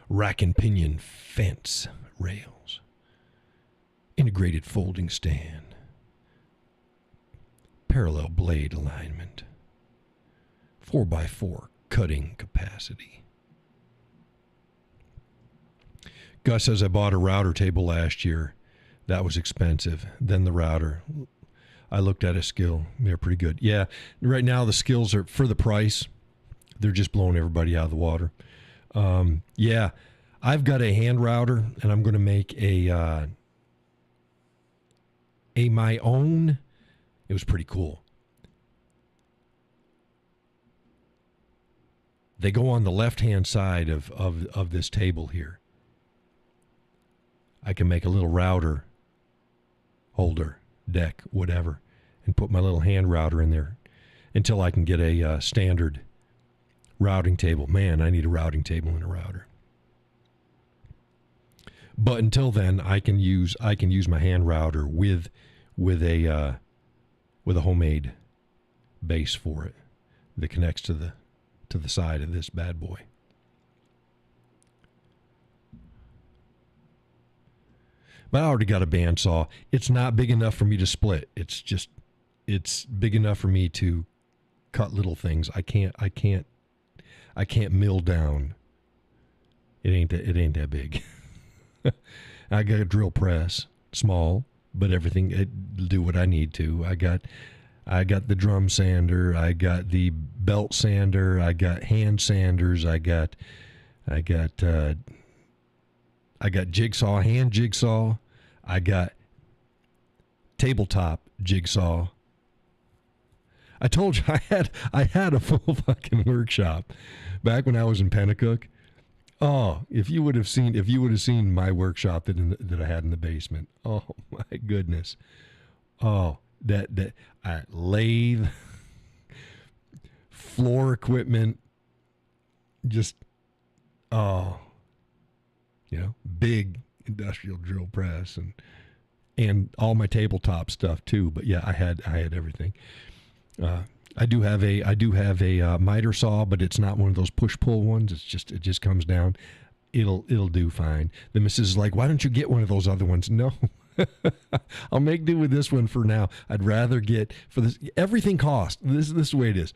Rack and pinion fence rails. Integrated folding stand. Parallel blade alignment. 4x4 cutting capacity. Gus says I bought a router table last year. That was expensive. Then the router. I looked at a skill. They're pretty good. Yeah, right now the skills are, for the price, they're just blowing everybody out of the water. Yeah, I've got a hand router, and I'm going to make a my own. It was pretty cool. They go on the left-hand side of this table here. I can make a little router holder, deck, whatever, and put my little hand router in there until I can get a standard routing table. Man, I need a routing table and a router. But until then, I can use my hand router with a homemade base for it that connects to the side of this bad boy. But I already got a bandsaw. It's not big enough for me to split. It's big enough for me to cut little things. I can't mill down. It ain't that big. I got a drill press, small, but everything it'll do what I need to. I got the drum sander, I got the belt sander, I got hand sanders, I got jigsaw, hand jigsaw, I got tabletop jigsaw, I told you I had a full fucking workshop back when I was in Pennacook. Oh, if you would have seen my workshop that I had in the basement. Oh my goodness. Oh, that lathe, floor equipment, just big industrial drill press and all my tabletop stuff too. But yeah, I had everything. I do have a miter saw, but it's not one of those push pull ones. It just comes down. It'll do fine. The missus is like, why don't you get one of those other ones? No, I'll make do with this one for now. I'd rather get for this. Everything costs. This is the way it is.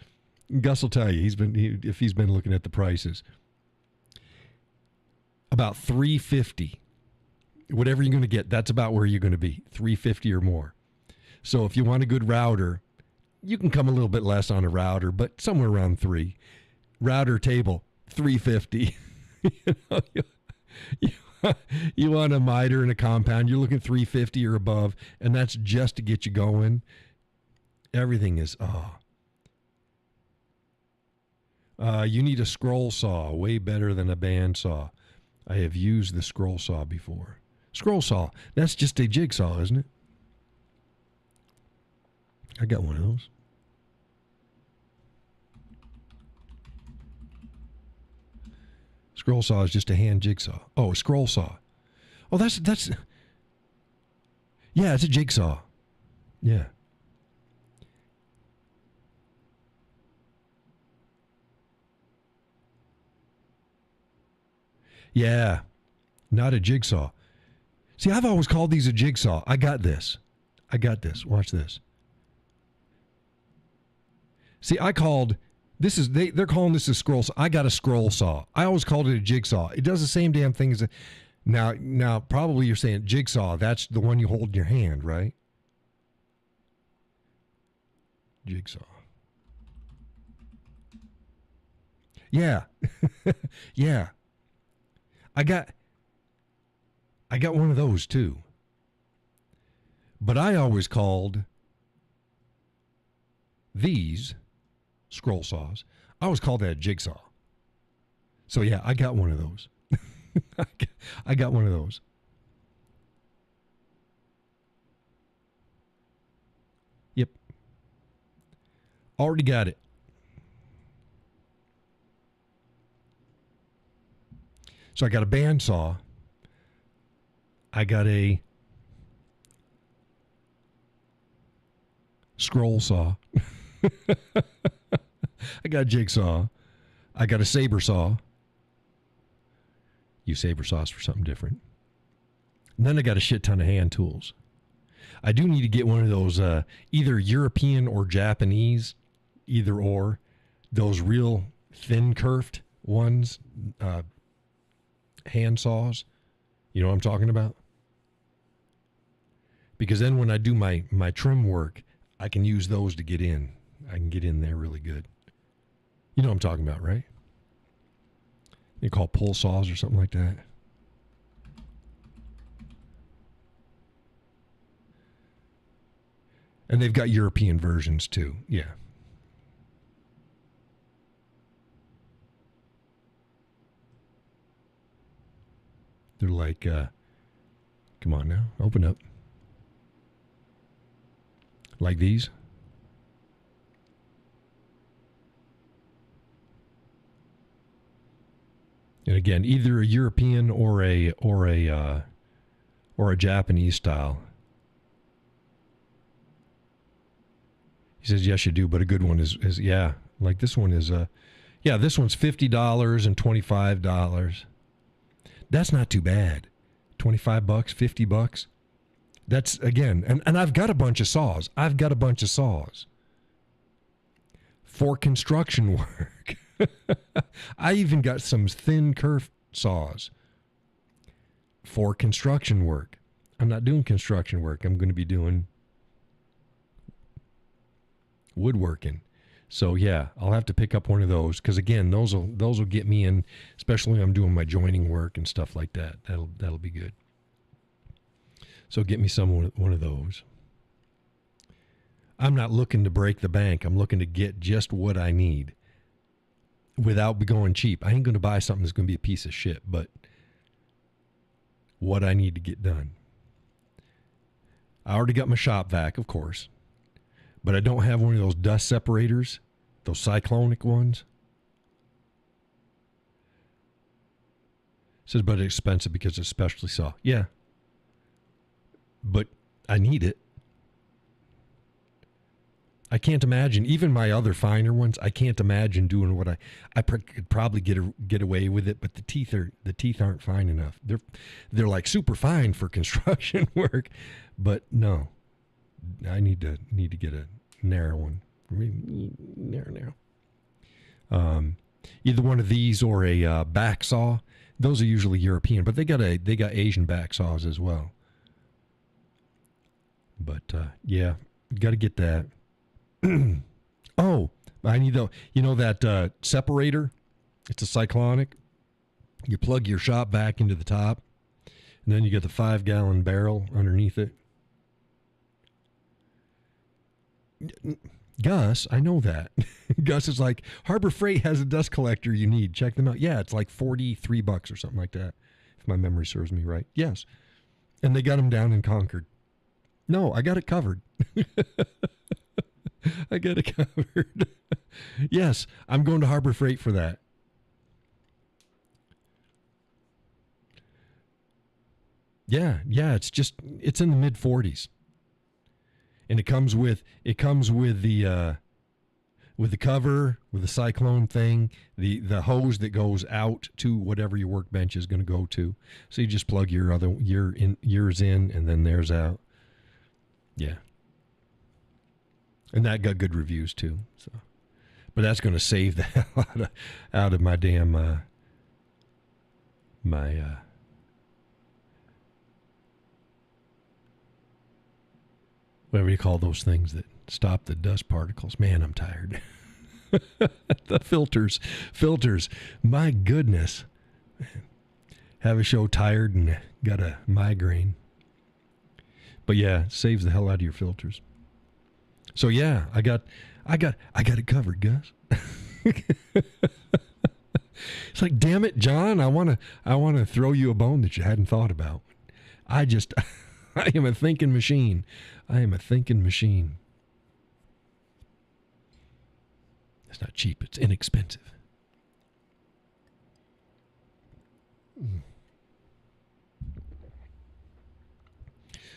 Gus will tell you. If he's been looking at the prices, about $350. Whatever you're going to get, that's about where you're going to be. $350 or more. So if you want a good router, you can come a little bit less on a router, but somewhere around $3. Router table, $350. You want a miter and a compound, you're looking $350 or above, and that's just to get you going. Everything is you need a scroll saw, way better than a band saw. I have used the scroll saw before. Scroll saw, that's just a jigsaw, isn't it? I got one of those. Scroll saw is just a hand jigsaw. Oh, a scroll saw. Oh, that's yeah, it's a jigsaw. Yeah. Yeah, not a jigsaw. See, I've always called these a jigsaw. I got this. Watch this. See, they're calling this a scroll saw. I got a scroll saw. I always called it a jigsaw. It does the same damn thing as a... Now, probably you're saying jigsaw. That's the one you hold in your hand, right? Jigsaw. Yeah. Yeah. I got one of those too. But I always called these scroll saws. I always called that a jigsaw. So yeah, I got one of those. I got one of those. Yep. Already got it. So I got a bandsaw. I got a scroll saw. I got a jigsaw. I got a saber saw. Use saber saws for something different. And then I got a shit ton of hand tools. I do need to get one of those either European or Japanese, either or, those real thin curved ones, hand saws. You know what I'm talking about? Because then when I do my trim work, I can use those to get in. I can get in there really good. You know what I'm talking about, right? They call pull saws or something like that. And they've got European versions too. Yeah. They're like, come on now, open up. Like these. And again, either a European or a Japanese style. He says, yes, you do, but a good one is yeah, like this one is yeah, this one's $50 and $25. That's not too bad. $25, $50. That's again, and I've got a bunch of saws. For construction work. I even got some thin curved saws for construction work. I'm not doing construction work. I'm going to be doing woodworking. So yeah, I'll have to pick up one of those because again, those will get me in, especially when I'm doing my joining work and stuff like that. That'll be good. So get me one of those. I'm not looking to break the bank. I'm looking to get just what I need without going cheap. I ain't going to buy something that's going to be a piece of shit, but what I need to get done. I already got my shop vac, of course, but I don't have one of those dust separators, those cyclonic ones. It says, but it's expensive because it's specialty saw. Yeah, but I need it. I can't imagine, even my other finer ones, I can't imagine doing what I could probably get away with it, but the teeth aren't fine enough. They're like super fine for construction work, but no, I need to get a narrow one, narrow. Either one of these or a back saw. Those are usually European, but they got Asian back saws as well. But yeah, got to get that. Oh, I need that separator. It's a cyclonic. You plug your shop vac into the top, and then you get the 5-gallon barrel underneath it. Gus, I know that. Gus is like, Harbor Freight has a dust collector you need. Check them out. Yeah, it's like $43 or something like that, if my memory serves me right. Yes. And they got them down in Concord. No, I got it covered. I got it covered. Yes, I'm going to Harbor Freight for that. Yeah, it's in the mid 40s. And it comes with the cover, with the cyclone thing, the hose that goes out to whatever your workbench is going to go to. So you just plug yours in and then theirs out. Yeah. And that got good reviews too. So, but that's going to save the hell out of my damn whatever you call those things that stop the dust particles. Man, I'm tired. The filters. My goodness. Have a show tired and got a migraine. But yeah, saves the hell out of your filters. So yeah, I got it covered, Gus. It's like, damn it, John, I wanna throw you a bone that you hadn't thought about. I am a thinking machine. It's not cheap, it's inexpensive.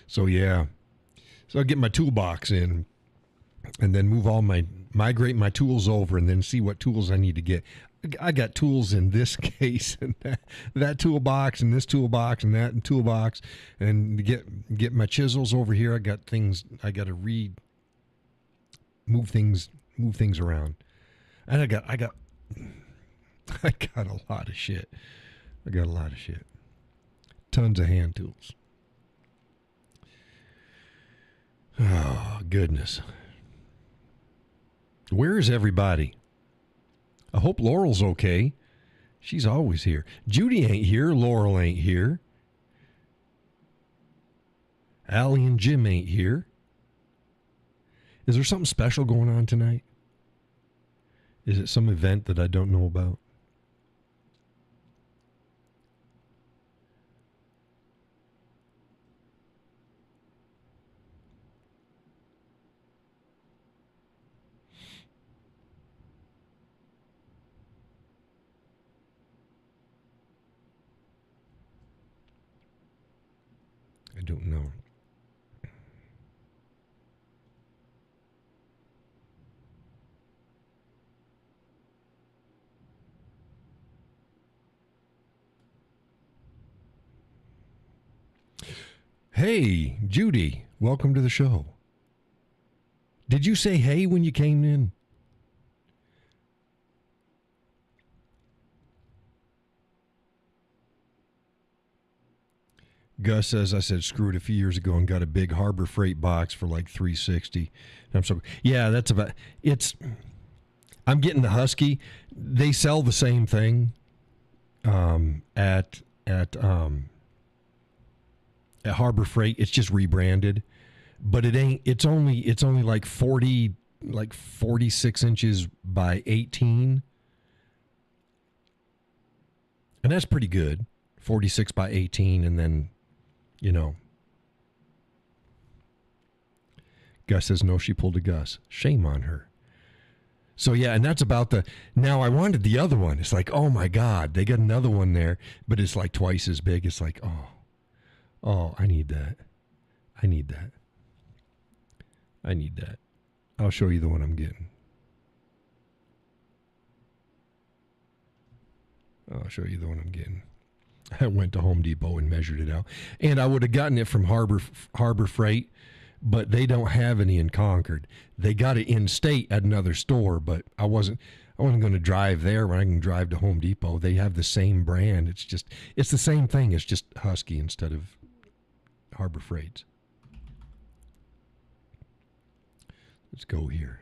So yeah. So I get my toolbox in and then migrate my tools over and then see what tools I need to get. I got tools in this case and that toolbox and this toolbox and that toolbox, and to get my chisels over here. I got things I got to move things around. And I got a lot of shit. Tons of hand tools. Oh, goodness. Where is everybody? I hope Laurel's okay. She's always here. Judy ain't here. Laurel ain't here. Allie and Jim ain't here. Is there something special going on tonight? Is it some event that I don't know about? I don't know. Hey, Judy, welcome to the show. Did you say hey when you came in? Gus says, I said screw it a few years ago and got a big Harbor Freight box for like $360. And I'm so, yeah, that's about, I'm getting the Husky. They sell the same thing at Harbor Freight. It's just rebranded. but it's only like 46 inches by 18. And that's pretty good. 46 by 18, and then, Gus says no, she pulled a Gus. Shame on her. So yeah, and that's about now I wanted the other one. It's like, oh my God, they got another one there, but it's like twice as big. It's like, oh, I need that. I need that. I need that. I'll show you the one I'm getting. I'll show you the one I'm getting. I went to Home Depot and measured it out. And I would have gotten it from Harbor Freight, but they don't have any in Concord. They got it in state at another store, but I wasn't going to drive there when I can drive to Home Depot. They have the same brand. It's the same thing. It's just Husky instead of Harbor Freight. Let's go here.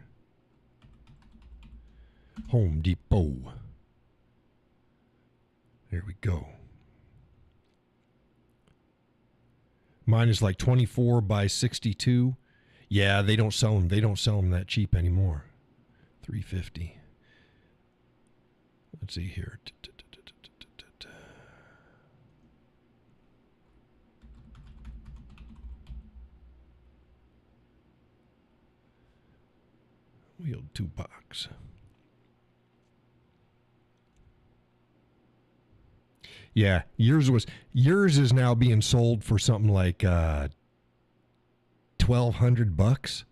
Home Depot. There we go. Mine is like 24 by 62. Yeah, they don't sell them. They don't sell them that cheap anymore. $350. Let's see here. Wheeled 2 box. Yeah, yours is now being sold for something like $1,200.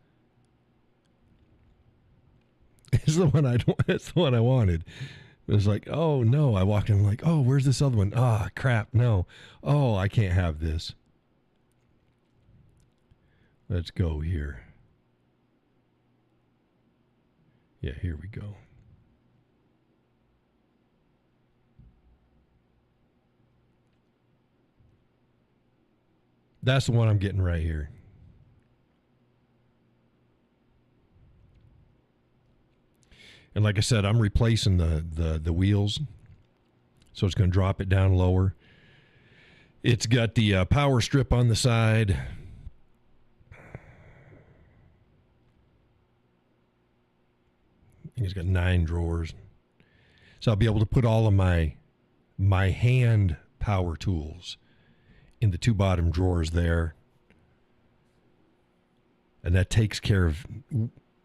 It's the one it's the one I wanted. It was like, oh no. I walked in, I'm like, oh, where's this other one? Ah, crap, no. Oh, I can't have this. Let's go here. Yeah, here we go. That's the one I'm getting right here. And like I said, I'm replacing the wheels. So it's going to drop it down lower. It's got the power strip on the side. It's got 9 drawers. So I'll be able to put all of my hand power tools in the 2 bottom drawers there. And that takes care of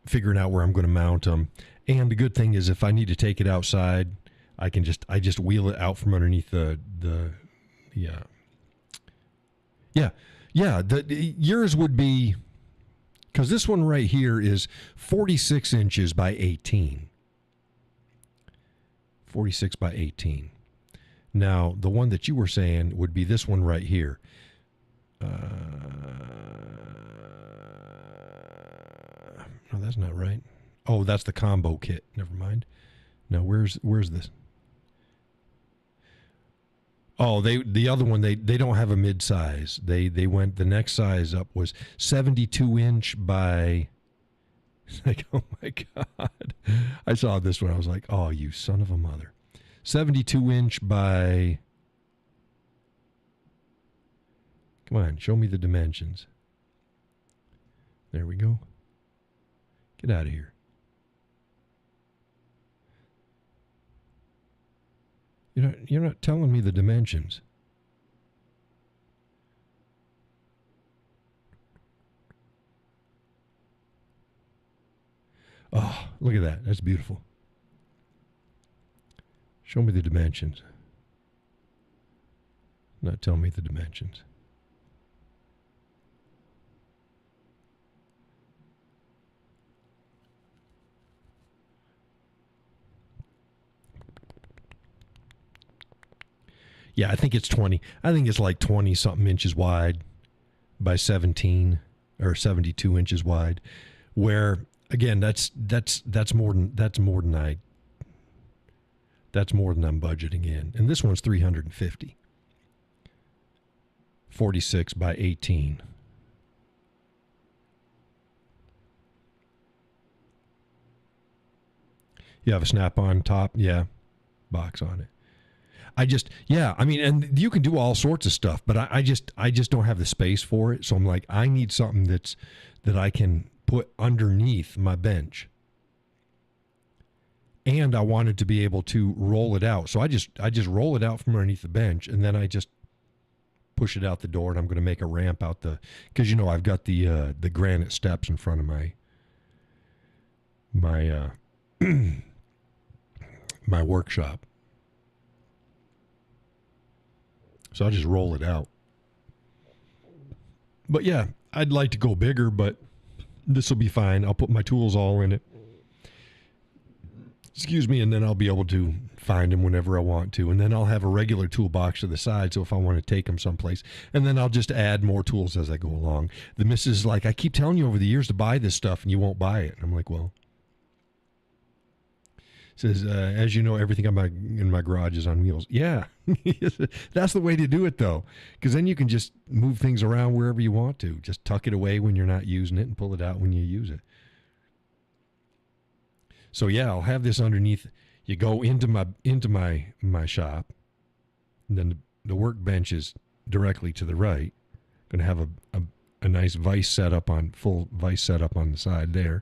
figuring out where I'm going to mount them. And the good thing is if I need to take it outside, I just wheel it out from underneath yours would be, because this one right here is 46 inches by 18. 46 by 18. Now, the one that you were saying would be this one right here. No, that's not right. Oh, that's the combo kit. Never mind. Now, where's this? Oh, the other one, they don't have a mid-size. They went, the next size up was 72 inch by, like, oh my God. I saw this one. I was like, oh, you son of a mother. 72 inch by, come on, show me the dimensions. There we go. Get out of here. You're not telling me the dimensions. Oh, look at that. That's beautiful. Show me the dimensions. Not tell me the dimensions. Yeah, I think it's 20. I think it's like 20 something inches wide by 17 or 72 inches wide. Where again, that's more than I'm budgeting in. And this one's 350. 46 by 18. You have a snap-on top, yeah, box on it. yeah, I mean, and you can do all sorts of stuff, but I just don't have the space for it. So I'm like, I need something that I can put underneath my bench. And I wanted to be able to roll it out. So I just roll it out from underneath the bench, and then I just push it out the door, and I'm going to make a ramp out because I've got the granite steps in front of my my workshop. So I'll just roll it out. But yeah, I'd like to go bigger, but this will be fine. I'll put my tools all in it. Excuse me, and then I'll be able to find them whenever I want to. And then I'll have a regular toolbox to the side, so if I want to take them someplace. And then I'll just add more tools as I go along. The missus is like, I keep telling you over the years to buy this stuff, and you won't buy it. And I'm like, well. Says, as you know, everything in my garage is on wheels. Yeah, that's the way to do it, though, because then you can just move things around wherever you want to. Just tuck it away when you're not using it and pull it out when you use it. So yeah, I'll have this underneath. You go into my shop, and then the workbench is directly to the right. Going to have a nice full vise setup on the side there.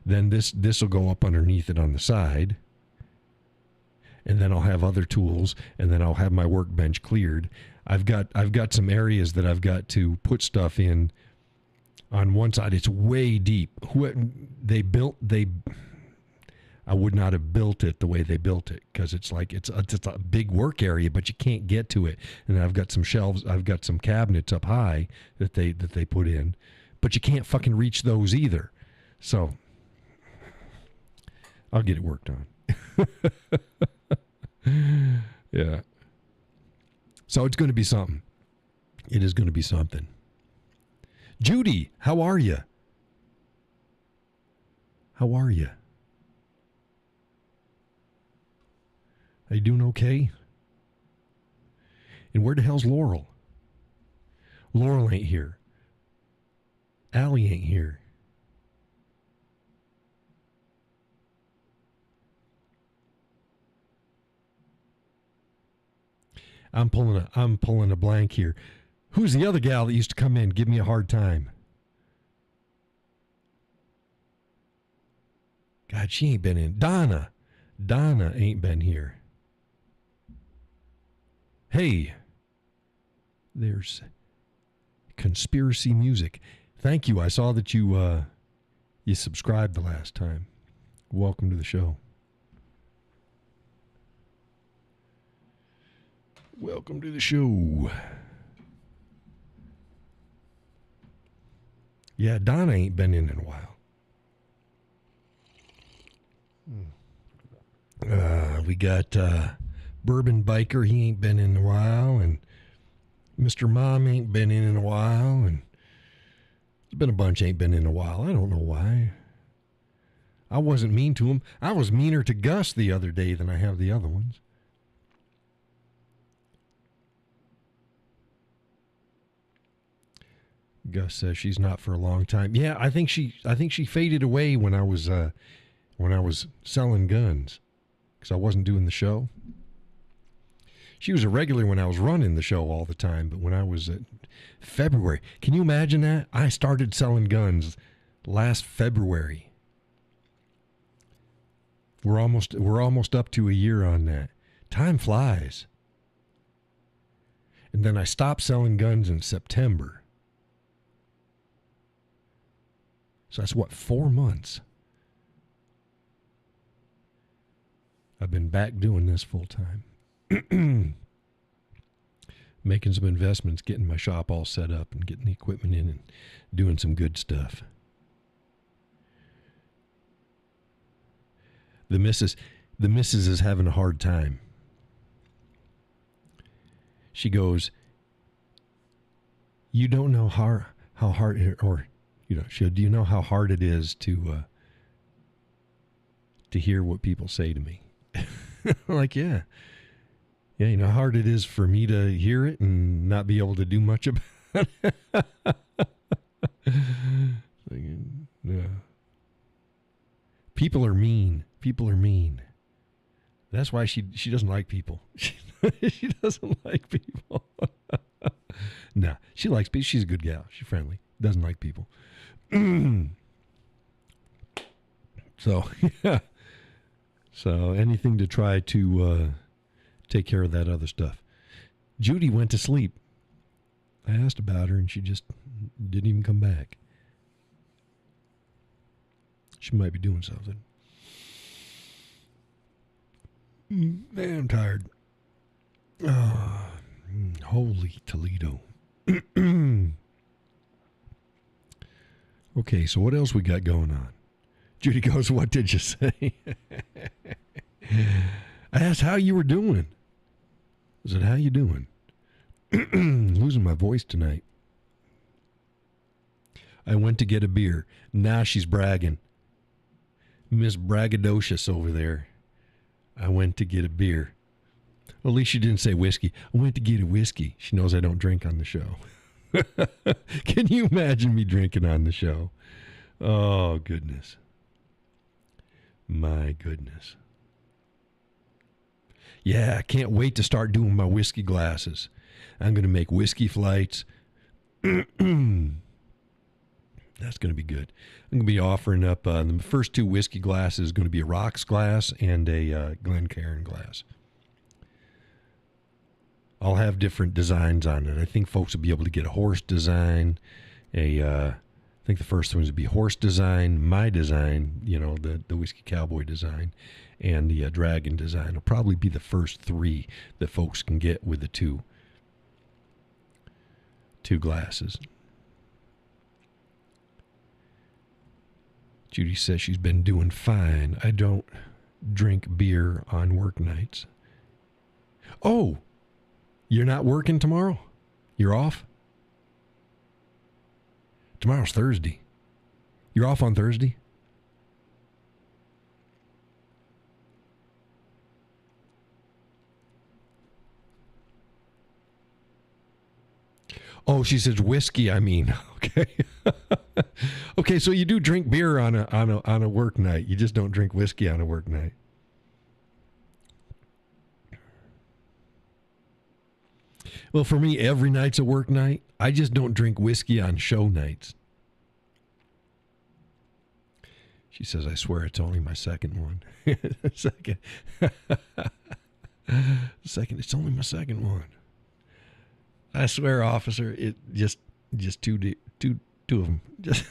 Then this will go up underneath it on the side. And then I'll have other tools, and then I'll have my workbench cleared. I've got some areas that I've got to put stuff in. On one side, it's way deep. I would not have built it the way they built it, because it's a big work area, but you can't get to it. And I've got some shelves, I've got some cabinets up high that they put in, but you can't fucking reach those either. So I'll get it worked on. Yeah. So it's going to be something. It is going to be something. Judy, how are you? How are you? Are you doing okay? And where the hell's Laurel? Laurel ain't here. Allie ain't here. I'm pulling a blank here. Who's the other gal that used to come in and give me a hard time? God, she ain't been in. Donna ain't been here. Hey, there's conspiracy music. Thank you. I saw that you subscribed the last time. Welcome to the show. Welcome to the show. Yeah, Donna ain't been in a while. We got Bourbon Biker. He ain't been in a while. And Mr. Mom ain't been in a while. And there's been a bunch ain't been in a while. I don't know why. I wasn't mean to him. I was meaner to Gus the other day than I have the other ones. Gus says she's not for a long time. Yeah, I think she faded away when I was selling guns, because I wasn't doing the show. She was a regular when I was running the show all the time, but when I was at February, can you imagine that? I started selling guns last February. We're almost up to a year on that. Time flies. And then I stopped selling guns in September. So that's 4 months. I've been back doing this full time. Making some investments, getting my shop all set up and getting the equipment in and doing some good stuff. The missus is having a hard time. She goes, you don't know how hard, or do you know how hard it is to hear what people say to me? Like, yeah, you know how hard it is for me to hear it and not be able to do much about it. Yeah. People are mean. That's why she doesn't like people. She doesn't like people. Nah, she likes people. She's a good gal. She's friendly. Doesn't like people. So, yeah. So anything to try to take care of that other stuff. Judy went to sleep. I asked about her, and she just didn't even come back. She might be doing something. Man, I'm tired. Oh, holy Toledo. Okay, so what else we got going on? Judy goes, what did you say? I asked how you were doing. I said, how you doing? Losing my voice tonight. I went to get a beer. Now she's bragging. Miss Braggadocious over there. I went to get a beer. Well, at least she didn't say whiskey. I went to get a whiskey. She knows I don't drink on the show. Can you imagine me drinking on the show? Oh, goodness. My goodness. Yeah, I can't wait to start doing my whiskey glasses. I'm going to make whiskey flights. That's going to be good. I'm going to be offering up the first two whiskey glasses going to be a rocks glass and a Glencairn glass. I'll have different designs on it. I think folks will be able to get a horse design. I think the first one's would be horse design, my design, the Whiskey Cowboy design, and the dragon design will probably be the first three that folks can get with the two glasses. Judy says she's been doing fine. I don't drink beer on work nights. Oh, you're not working tomorrow? You're off? Tomorrow's Thursday. You're off on Thursday? Oh, she says whiskey, I mean. Okay. Okay, so you do drink beer on a work night. You just don't drink whiskey on a work night. Well, for me, every night's a work night. I just don't drink whiskey on show nights. She says, I swear it's only my second one. Second, it's only my second one. I swear, officer, it just two of them. Just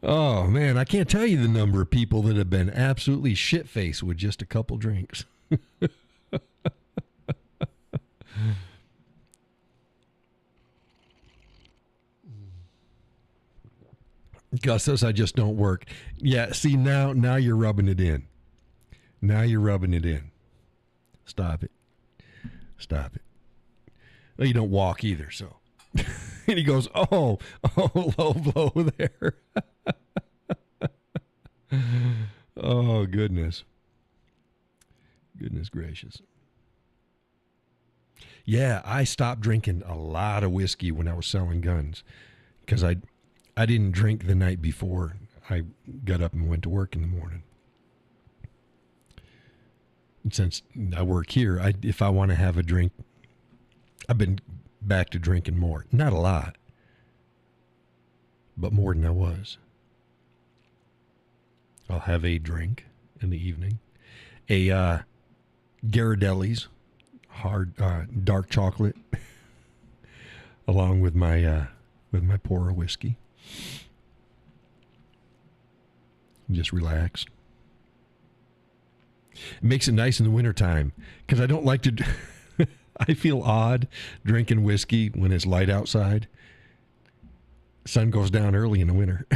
oh, man, I can't tell you the number of people that have been absolutely shit-faced with just a couple drinks. Gus says, I just don't work. Yeah, see, now you're rubbing it in. Now you're rubbing it in. Stop it. Stop it. Well, you don't walk either, so. And he goes, oh, low blow there. Oh, goodness. Goodness gracious. Yeah, I stopped drinking a lot of whiskey when I was selling guns because I didn't drink the night before I got up and went to work in the morning. And since I work here, if I want to have a drink, I've been back to drinking more. Not a lot, but more than I was. I'll have a drink in the evening. A Ghirardelli's hard dark chocolate along with my pour of whiskey. Just relax. It makes it nice in the wintertime because I don't like to I feel odd drinking whiskey when it's light outside. Sun goes down early in the winter.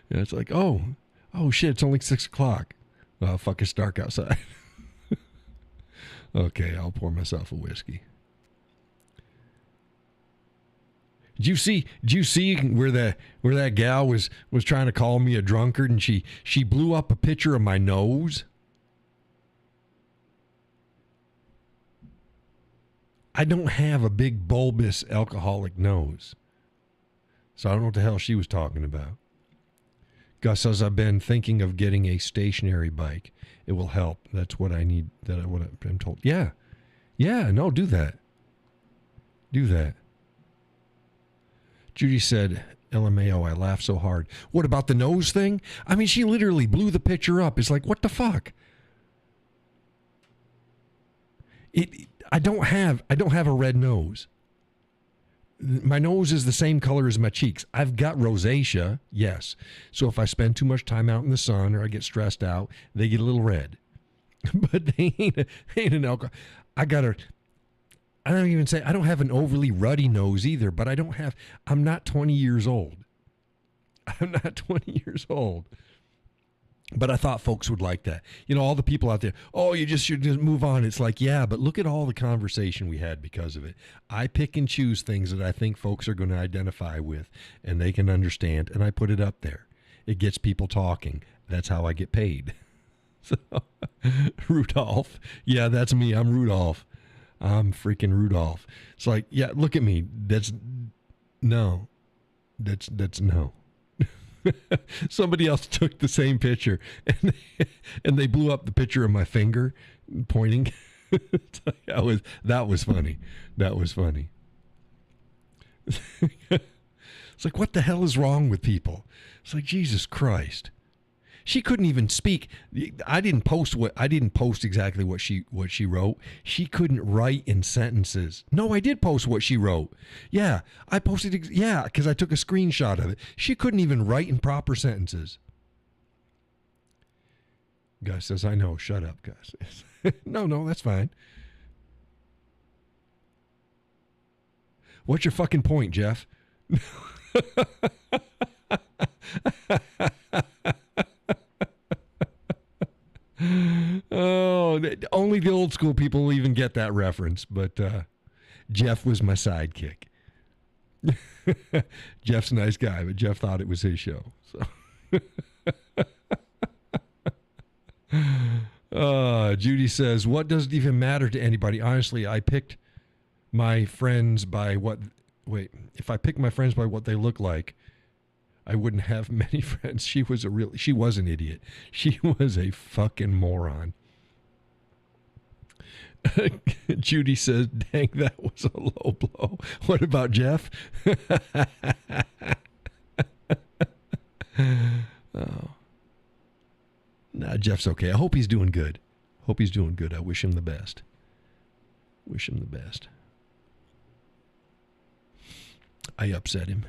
Yeah, it's like, oh shit, it's only 6 o'clock. Well, fuck, it's dark outside. Okay, I'll pour myself a whiskey. Did you see where that gal was trying to call me a drunkard and she blew up a picture of my nose? I don't have a big bulbous alcoholic nose. So I don't know what the hell she was talking about. Gus says, I've been thinking of getting a stationary bike. It will help. That's what I need. What I'm told. Yeah. Yeah. No, do that. Do that. Judy said, LMAO, I laughed so hard. What about the nose thing? I mean, she literally blew the picture up. It's like, what the fuck? I don't have a red nose. My nose is the same color as my cheeks. I've got rosacea, yes. So if I spend too much time out in the sun or I get stressed out, they get a little red. But they ain't an alcohol. I don't have an overly ruddy nose either, but I'm not 20 years old. I'm not 20 years old. But I thought folks would like that. You know, all the people out there, oh, you just should just move on. It's like, yeah, but look at all the conversation we had because of it. I pick and choose things that I think folks are going to identify with and they can understand, and I put it up there. It gets people talking. That's how I get paid. So, Rudolph. Yeah, that's me. I'm Rudolph. I'm freaking Rudolph. It's like, yeah, look at me. That's no. Somebody else took the same picture and they blew up the picture of my finger pointing. that was funny. That was funny. It's like, what the hell is wrong with people? It's like, Jesus Christ. She couldn't even speak. I didn't post exactly what she wrote. She couldn't write in sentences. No, I did post what she wrote. Yeah, I posted. Because I took a screenshot of it. She couldn't even write in proper sentences. Gus says, I know. Shut up, Gus. No, that's fine. What's your fucking point, Jeff? Oh, only the old school people will even get that reference, but Jeff was my sidekick. Jeff's a nice guy, but Jeff thought it was his show. So, Judy says, what does it even matter to anybody? Honestly, I picked my friends by if I picked my friends by what they look like, I wouldn't have many friends. She was an idiot. She was a fucking moron. Judy says, dang, that was a low blow. What about Jeff? Oh. Nah, Jeff's okay. I hope he's doing good. I wish him the best. I upset him.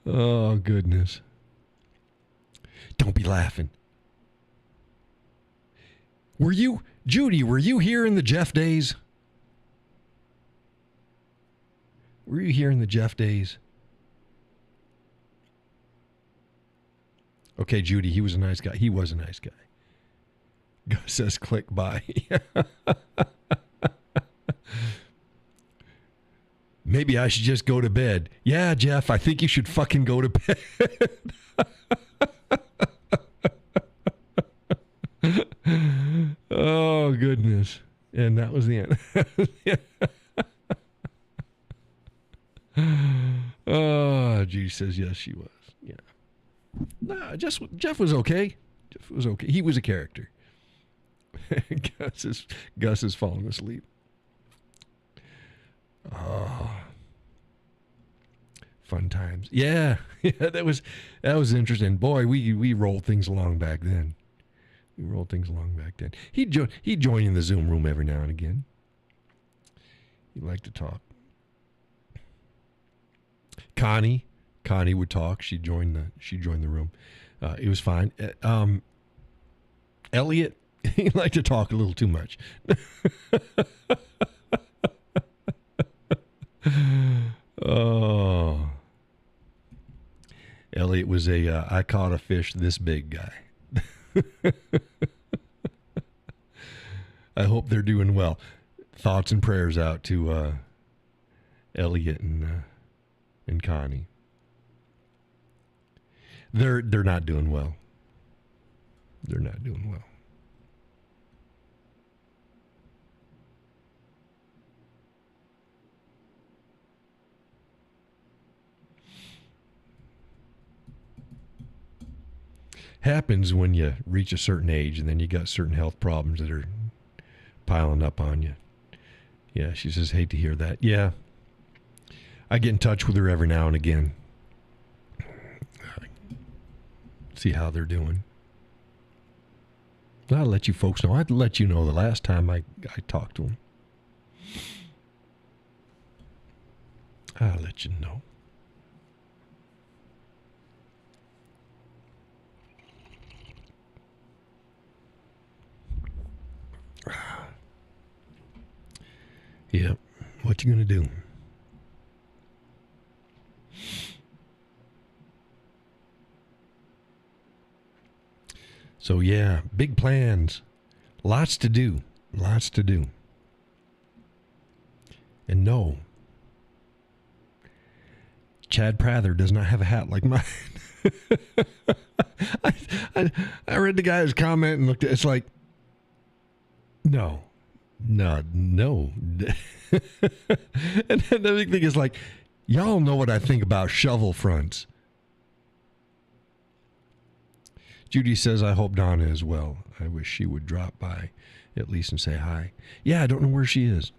Oh, goodness. Don't be laughing. Judy, were you here in the Jeff days? Okay, Judy, he was a nice guy. Gus says click by. Maybe I should just go to bed. Yeah, Jeff, I think you should fucking go to bed. Oh, goodness. And that was the end. Oh, Judy says, yes, she was. Yeah. Nah, Jeff was okay. He was a character. Gus is falling asleep. Oh, fun times. Yeah, that was interesting. Boy, we rolled things along back then. He'd join in the Zoom room every now and again. He liked to talk. Connie would talk. She joined the room. It was fine. Elliot, he liked to talk a little too much. Oh, Elliot was I caught a fish this big guy. I hope they're doing well. Thoughts and prayers out to Elliot and Connie. They're not doing well. happens when you reach a certain age and then you got certain health problems that are piling up on you. Yeah, she says, hate to hear that. Yeah, I get in touch with her every now and again. See how they're doing. I'll let you folks know. I'd let you know the last time I talked to them. I'll let you know. Yep. What you gonna do? So yeah, big plans. Lots to do. Lots to do. And no, Chad Prather does not have a hat like mine. I read the guy's comment and looked at it. It's like, no. And then the big thing is like, y'all know what I think about shovel fronts. Judy says, I hope Donna is well. I wish she would drop by at least and say hi. Yeah, I don't know where she is.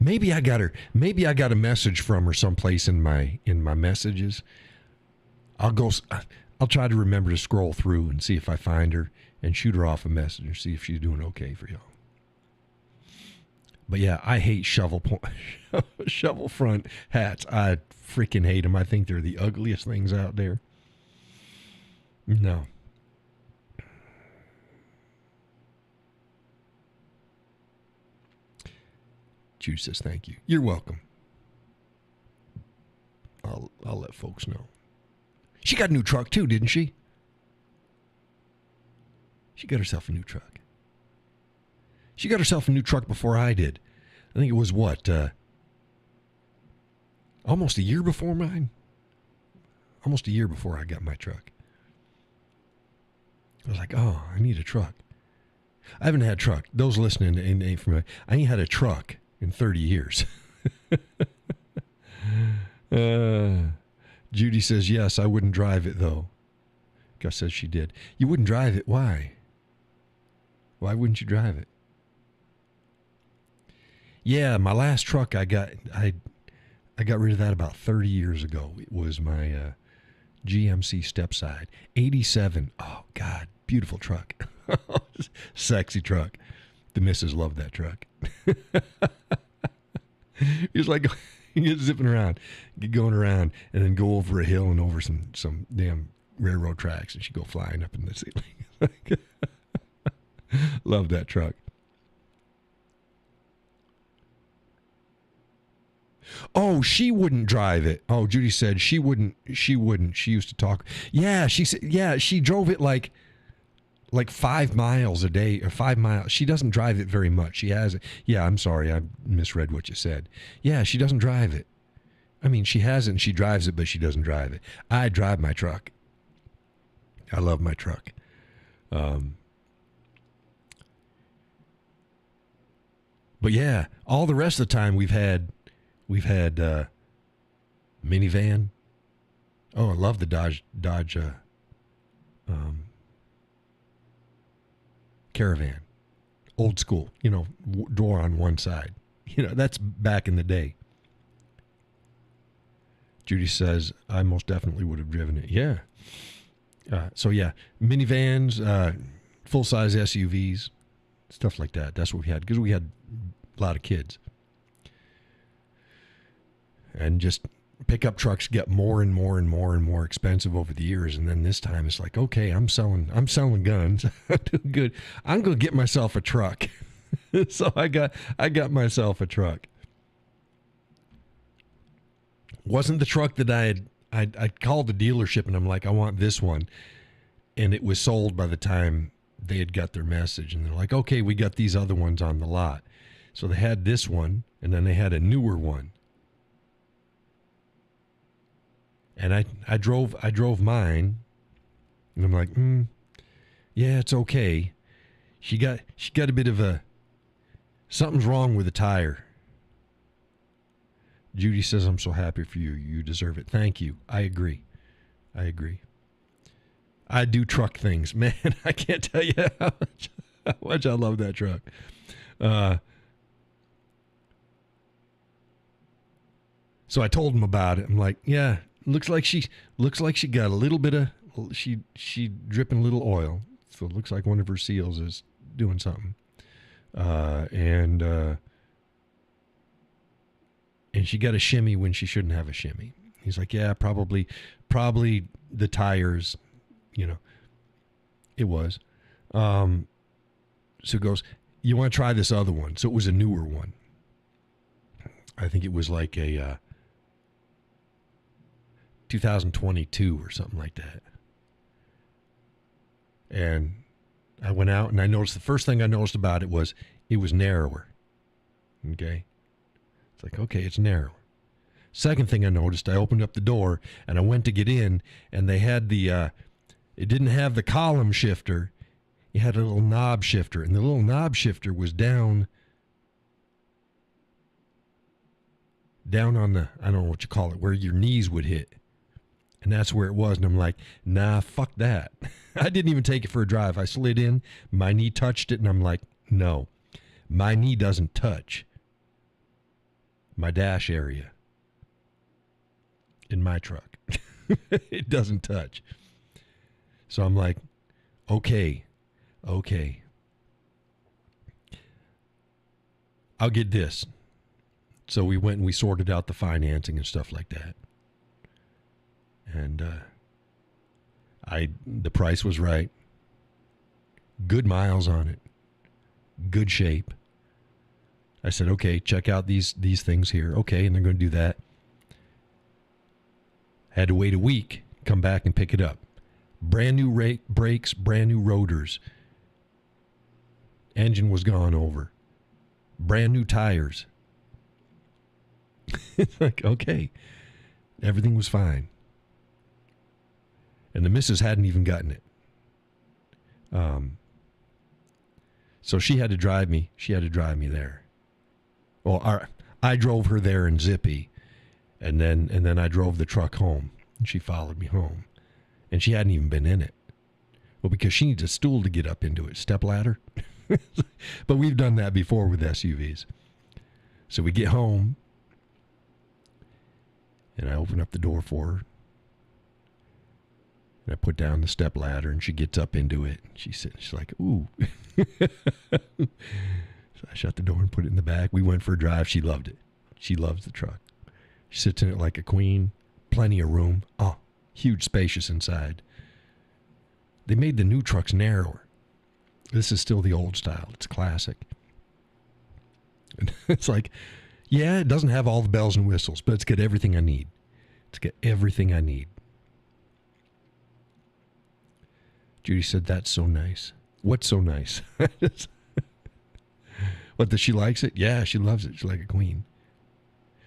Maybe I got a message from her someplace in my messages. I'll try to remember to scroll through and see if I find her and shoot her off a message and see if she's doing okay for y'all. But yeah, I hate shovel front hats. I freaking hate them. I think they're the ugliest things out there. No. Jude says thank you. You're welcome. I'll let folks know. She got a new truck too, didn't she? She got herself a new truck. She got herself a new truck before I did. I think it was what? Almost a year before mine. Almost a year before I got my truck. I was like, oh, I need a truck. I haven't had a truck. Those listening ain't familiar. I ain't had a truck in 30 years. Judy says, yes, I wouldn't drive it, though. Gus says she did. You wouldn't drive it? Why? Why wouldn't you drive it? Yeah, my last truck I got rid of that about 30 years ago. It was my GMC Stepside. 87. Oh, God. Beautiful truck. Sexy truck. The missus loved that truck. He was like, you get zipping around, get going around, and then go over a hill and over some damn railroad tracks, and she'd go flying up in the ceiling. Love that truck. Oh, she wouldn't drive it. Oh, Judy said she wouldn't. She used to talk. Yeah, she said, yeah, she drove it like 5 miles a day or 5 miles. She doesn't drive it very much. She has it. Yeah, I'm sorry. I misread what you said. Yeah, she doesn't drive it. I mean, she has it and she drives it, but she doesn't drive it. I drive my truck. I love my truck. But yeah, all the rest of the time we've had minivan. Oh, I love the Dodge Caravan. Old school, door on one side. That's back in the day. Judy says, I most definitely would have driven it. Yeah. So yeah, minivans, full-size SUVs, stuff like that. That's what we had because we had a lot of kids. And just pickup trucks get more and more and more and more expensive over the years. And then this time it's like, okay, I'm selling guns. I'm doing good. I'm going to get myself a truck. So I got myself a truck. Wasn't the truck that I called the dealership and I'm like, I want this one. And it was sold by the time they had got their message. And they're like, okay, we got these other ones on the lot. So they had this one and then they had a newer one. And I drove mine, and I'm like, yeah, it's okay. She got a bit of something's wrong with the tire. Judy says, I'm so happy for you. You deserve it. Thank you. I agree. I do truck things, man. I can't tell you how much I love that truck. So I told him about it. I'm like, yeah, looks like she got a little bit of she dripping a little oil. So it looks like one of her seals is doing something. And she got a shimmy when she shouldn't have a shimmy. He's like, yeah, probably the tires, it was. So he goes, you want to try this other one? So it was a newer one. I think it was like a 2022 or something like that. And I went out and I noticed, the first thing I noticed about it was narrower. Okay. It's like, okay, it's narrower. Second thing I noticed, I opened up the door and I went to get in, and they had it didn't have the column shifter. It had a little knob shifter, and the little knob shifter was down on the, I don't know what you call it, where your knees would hit. And that's where it was. And I'm like, nah, fuck that. I didn't even take it for a drive. I slid in, my knee touched it, and I'm like, no, my knee doesn't touch my dash area in my truck. It doesn't touch. So I'm like, okay. I'll get this. So we went and we sorted out the financing and stuff like that. And the price was right. Good miles on it. Good shape. I said, okay, check out these things here. Okay, and they're going to do that. Had to wait a week, come back and pick it up. Brand new brakes, brand new rotors. Engine was gone over. Brand new tires. It's like, okay. Everything was fine. And the missus hadn't even gotten it. So she had to drive me. She had to drive me there. Well, I drove her there in Zippy, and then I drove the truck home. And she followed me home, and she hadn't even been in it. Well, because she needs a stool to get up into it, step ladder. But we've done that before with SUVs. So we get home, and I open up the door for her. And I put down the step ladder, and she gets up into it. And she's like, ooh. So I shut the door and put it in the back. We went for a drive. She loved it. She loves the truck. She sits in it like a queen. Plenty of room. Oh, huge, spacious inside. They made the new trucks narrower. This is still the old style. It's classic. And it's like, yeah, it doesn't have all the bells and whistles, but it's got everything I need. It's got everything I need. Judy said, that's so nice. What's so nice? What, that she likes it? Yeah, she loves it. She's like a queen.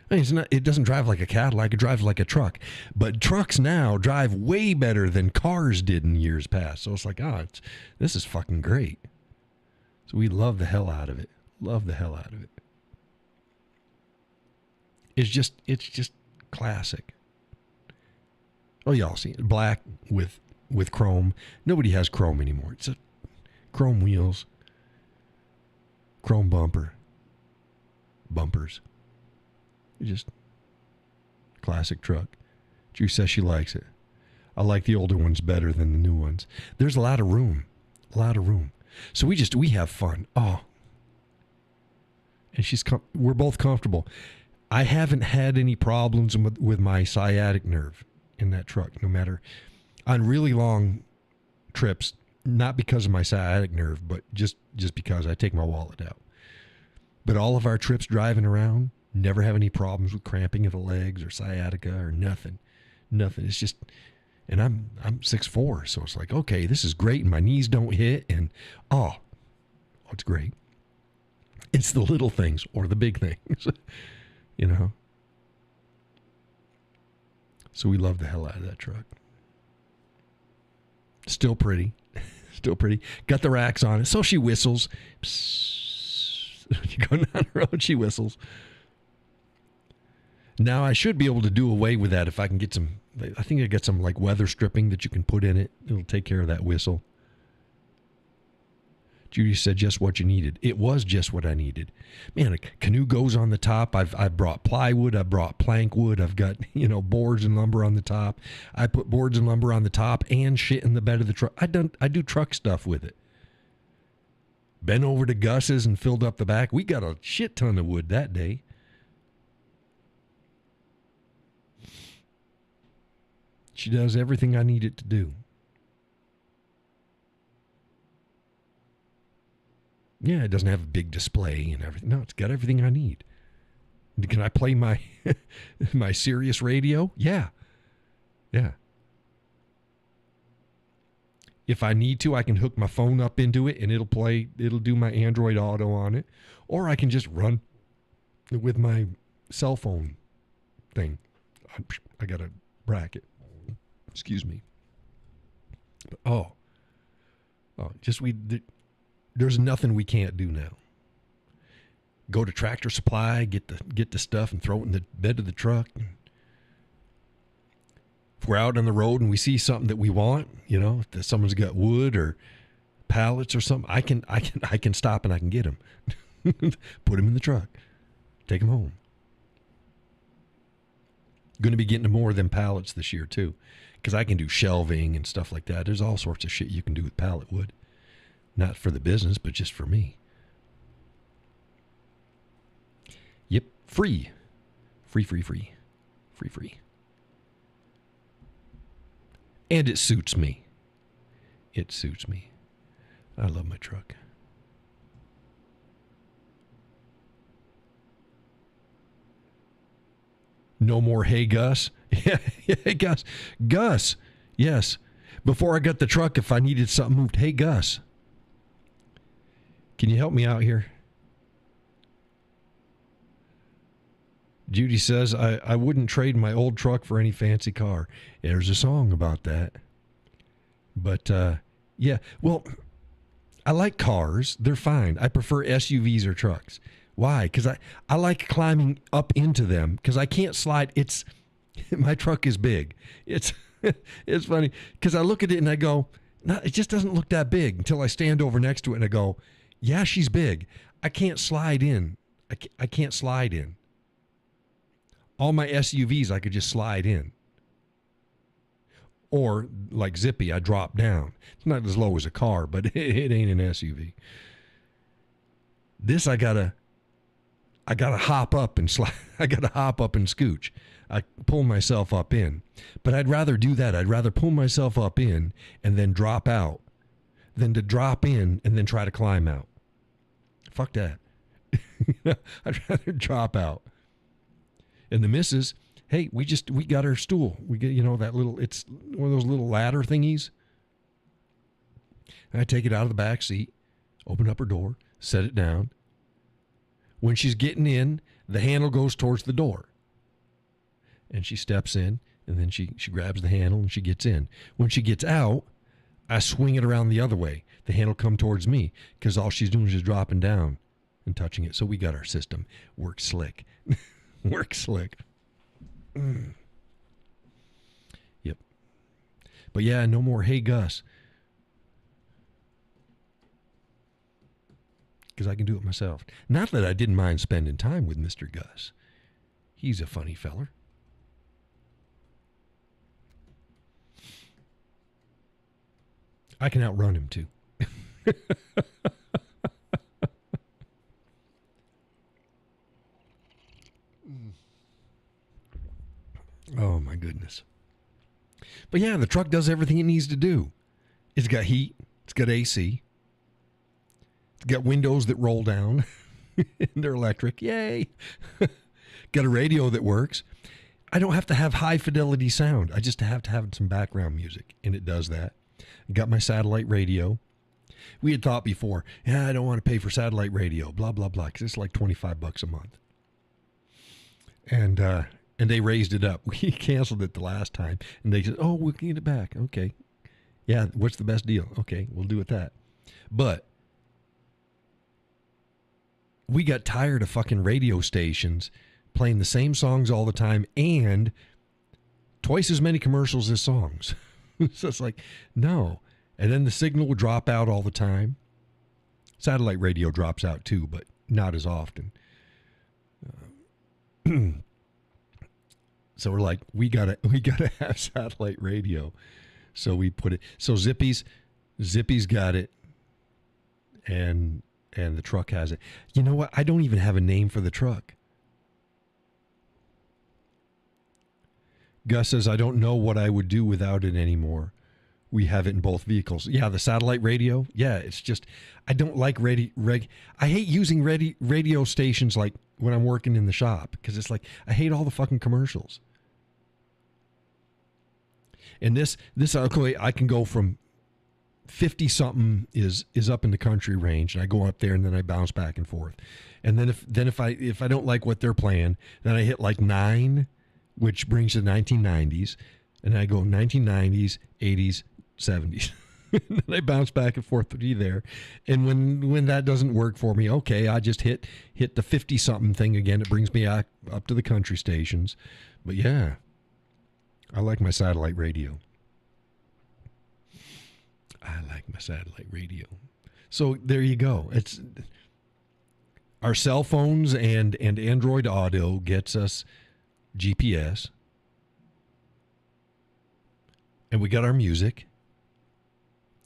I mean, it doesn't drive like a Cadillac. It drives like a truck. But trucks now drive way better than cars did in years past. So it's like, this is fucking great. So we love the hell out of it. Love the hell out of it. It's just classic. Oh, y'all see it. Black with chrome. Nobody has chrome anymore. It's a chrome wheels, chrome bumpers. Just classic truck. Drew says she likes it. I like the older ones better than the new ones. There's a lot of room. So we have fun. Oh. And we're both comfortable. I haven't had any problems with my sciatic nerve in that truck, no matter on really long trips, not because of my sciatic nerve, but just because I take my wallet out. But all of our trips driving around, never have any problems with cramping of the legs or sciatica or nothing. It's just, and I'm 6'4", so it's like, okay, this is great, and my knees don't hit, and it's great. It's the little things or the big things, So we love the hell out of that truck. Still pretty. Got the racks on it, so she whistles. Psst. You go down the road, she whistles. Now I should be able to do away with that if I can get some. I think I got some like weather stripping that you can put in it. It'll take care of that whistle. Judy said just what you needed. It was just what I needed. Man, a canoe goes on the top. I've brought plywood. I brought plank wood. I've got, boards and lumber on the top. I put boards and lumber on the top and shit in the bed of the truck. I do truck stuff with it. Been over to Gus's and filled up the back. We got a shit ton of wood that day. She does everything I need it to do. Yeah, it doesn't have a big display and everything. No, it's got everything I need. Can I play my my Sirius radio? Yeah. If I need to, I can hook my phone up into it and it'll do my Android Auto on it. Or I can just run with my cell phone thing. I got a bracket. Excuse me. There's nothing we can't do now. Go to Tractor Supply, get the stuff and throw it in the bed of the truck. If we're out on the road and we see something that we want, if someone's got wood or pallets or something, I can stop and I can get them. Put them in the truck. Take them home. Going to be getting more of them pallets this year too, because I can do shelving and stuff like that. There's all sorts of shit you can do with pallet wood. Not for the business, but just for me. Yep, free. Free. And it suits me. I love my truck. No more hey Gus. Hey Gus. Gus. Yes. Before I got the truck, if I needed something moved, hey Gus. Can you help me out here? Judy says, I wouldn't trade my old truck for any fancy car. There's a song about that. But, yeah. Well, I like cars. They're fine. I prefer SUVs or trucks. Why? Because I like climbing up into them because I can't slide. My truck is big. It's funny because I look at it and I go, no, it just doesn't look that big until I stand over next to it and I go, yeah, she's big. I can't slide in. I can't slide in. All my SUVs, I could just slide in. Or like Zippy, I drop down. It's not as low as a car, but it ain't an SUV. This I gotta hop up and slide. I gotta hop up and scooch. I pull myself up in. But I'd rather do that. I'd rather pull myself up in and then drop out than to drop in and then try to climb out. Fuck that. I'd rather drop out. And the missus, hey, we got her stool. We get, that little, it's one of those little ladder thingies. And I take it out of the back seat, open up her door, set it down. When she's getting in, the handle goes towards the door. And she steps in, and then she grabs the handle and she gets in. When she gets out, I swing it around the other way. The handle come towards me because all she's doing is just dropping down and touching it. So we got our system. Works slick. Works slick. Yep. But yeah, no more hey Gus. Because I can do it myself. Not that I didn't mind spending time with Mr. Gus. He's a funny feller. I can outrun him too. Oh my goodness. But yeah, the truck does everything it needs to do. It's got heat. It's got AC. It's got windows that roll down. They're electric. Yay. Got a radio that works. I don't have to have high fidelity sound. I just have to have some background music, and it does that. Got my satellite radio. We had thought before, I don't want to pay for satellite radio, blah, blah, blah, because it's like $25 a month. And they raised it up. We canceled it the last time, and they said, oh, we can get it back. Okay. Yeah, what's the best deal? Okay, we'll do it that. But we got tired of fucking radio stations playing the same songs all the time and twice as many commercials as songs. So it's like, no. And then the signal will drop out all the time. Satellite radio drops out too, but not as often. So we're like, we gotta have satellite radio. So we put it. So Zippy's got it, and the truck has it. You know what? I don't even have a name for the truck. Gus says, I don't know what I would do without it anymore. We have it in both vehicles. Yeah, the satellite radio. Yeah, it's just, I don't like I hate using radio stations like when I'm working in the shop, because it's like, I hate all the fucking commercials. And this okay, I can go from 50 something is up in the country range, and I go up there and then I bounce back and forth. And then if I don't like what they're playing, then I hit like 9, which brings the 1990s, and I go 1990s, 80s, 70s. And then I bounce back and forth through there. And when that doesn't work for me, okay, I just hit the 50 something thing again. It brings me up to the country stations. But yeah, I like my satellite radio. So there you go. It's our cell phones and Android Auto gets us GPS. And we got our music.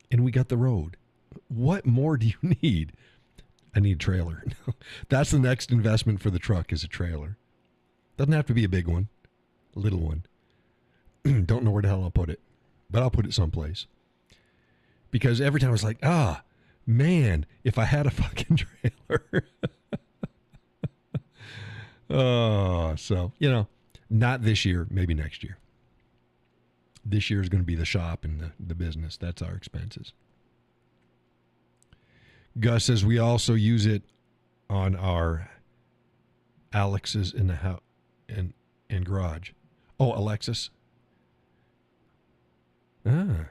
And we got the road. What more do you need? I need a trailer. That's the next investment for the truck, is a trailer. Doesn't have to be a big one. A little one. Don't know where the hell I'll put it. But I'll put it someplace. Because every time I was like, man, if I had a fucking trailer. So, not this year, maybe next year. This year is going to be the shop and the business. That's our expenses. Gus says we also use it on our Alex's in the house and garage. Oh, Alexis. Yeah,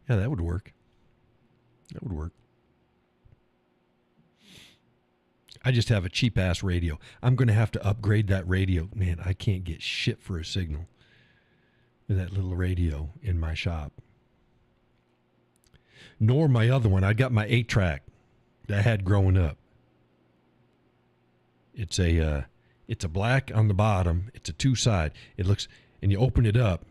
that would work. I just have a cheap ass radio. I'm going to have to upgrade that radio. Man, I can't get shit for a signal. That little radio in my shop. Nor my other one. I got my 8-track that I had growing up. It's a black on the bottom. It's a 2-side. It looks, and you open it up.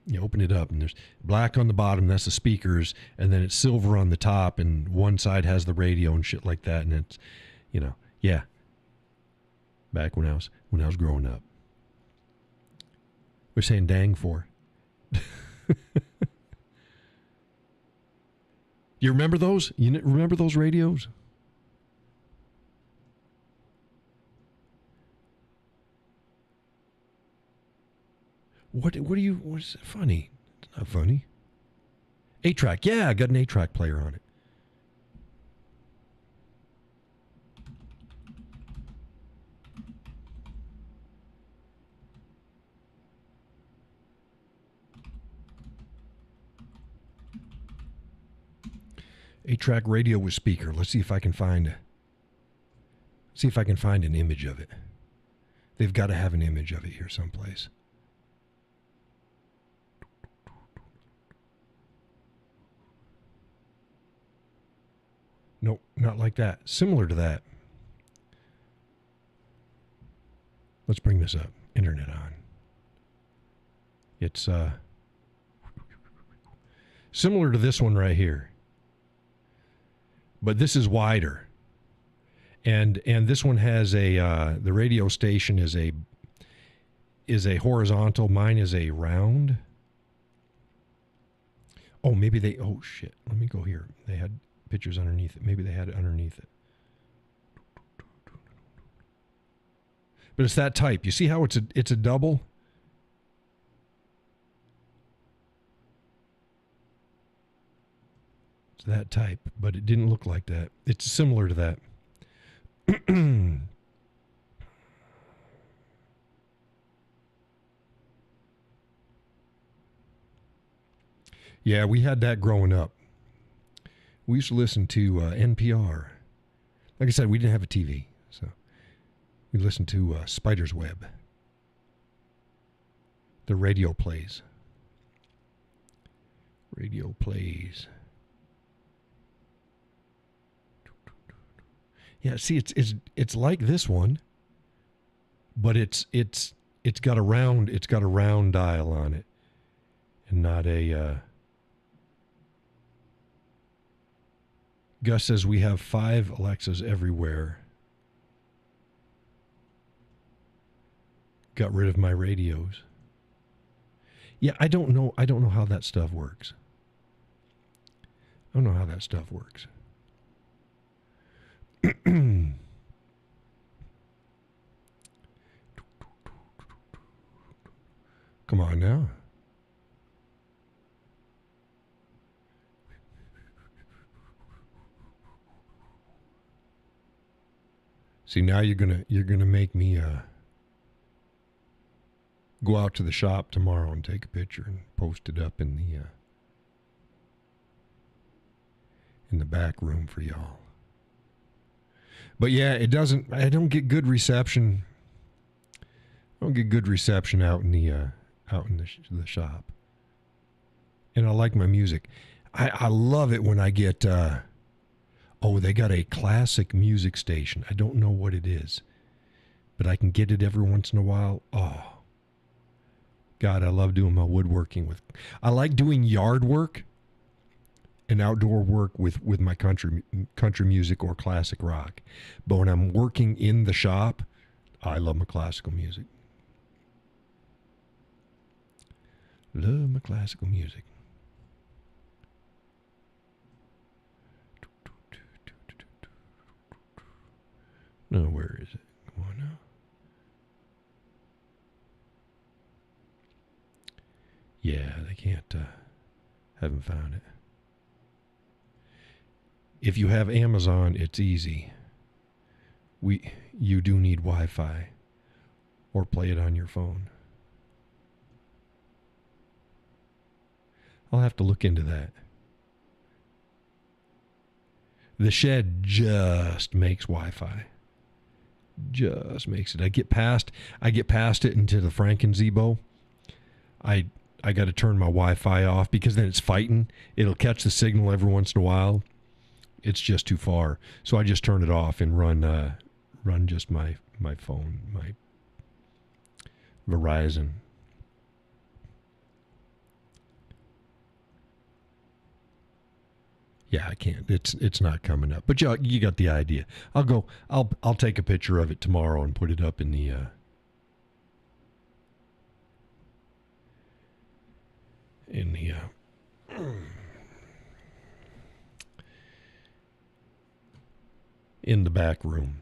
And there's black on the bottom. That's the speakers, and then it's silver on the top, and one side has the radio and shit like that. And it's, yeah. Back when I was growing up. We're saying dang for. You remember those? You remember those radios? What's funny? It's not funny. 8-track. Yeah, I got an 8-track player on it. Eight-track radio with speaker. Let's see if I can find an image of it. They've got to have an image of it here someplace. Nope, not like that. Similar to that. Let's bring this up. Internet on. It's similar to this one right here. But this is wider, and this one has the radio station is a horizontal. Mine is a round. Oh, maybe oh shit. Let me go here. They had pictures underneath it. Maybe they had it underneath it. But it's that type. You see how it's a double? It's that type, but it didn't look like that. It's similar to that. Yeah, we had that growing up. We used to listen to NPR. Like I said, we didn't have a TV, so We listen to Spider's Web. The radio plays. Radio plays. Yeah, see, it's like this one, but it's got a round dial on it, and not a. Gus says we have 5 Alexas everywhere. Got rid of my radios. Yeah, I don't know how that stuff works. I don't know how that stuff works. Come on now. See, now you're gonna make me go out to the shop tomorrow and take a picture and post it up in the back room for y'all. But yeah, I don't get good reception. I don't get good reception out in the shop. And I like my music. I love it when I get they got a classic music station. I don't know what it is, but I can get it every once in a while. Oh, God, I love doing my woodworking I like doing yard work and outdoor work with my country music or classic rock. But when I'm working in the shop, I love my classical music. Love my classical music. No, where is it? Come on now. Yeah, they can't. Haven't found it. If you have Amazon, it's easy. You do need Wi-Fi, or play it on your phone. I'll have to look into that. The shed just makes Wi-Fi. Just makes it. I get past it into the Frankenzebo. I got to turn my Wi-Fi off because then it's fighting. It'll catch the signal every once in a while. It's just too far. So I just turn it off and run just my phone, my Verizon. Yeah, I can't. It's not coming up. But you got the idea. I'll take a picture of it tomorrow and put it up in the in the back room.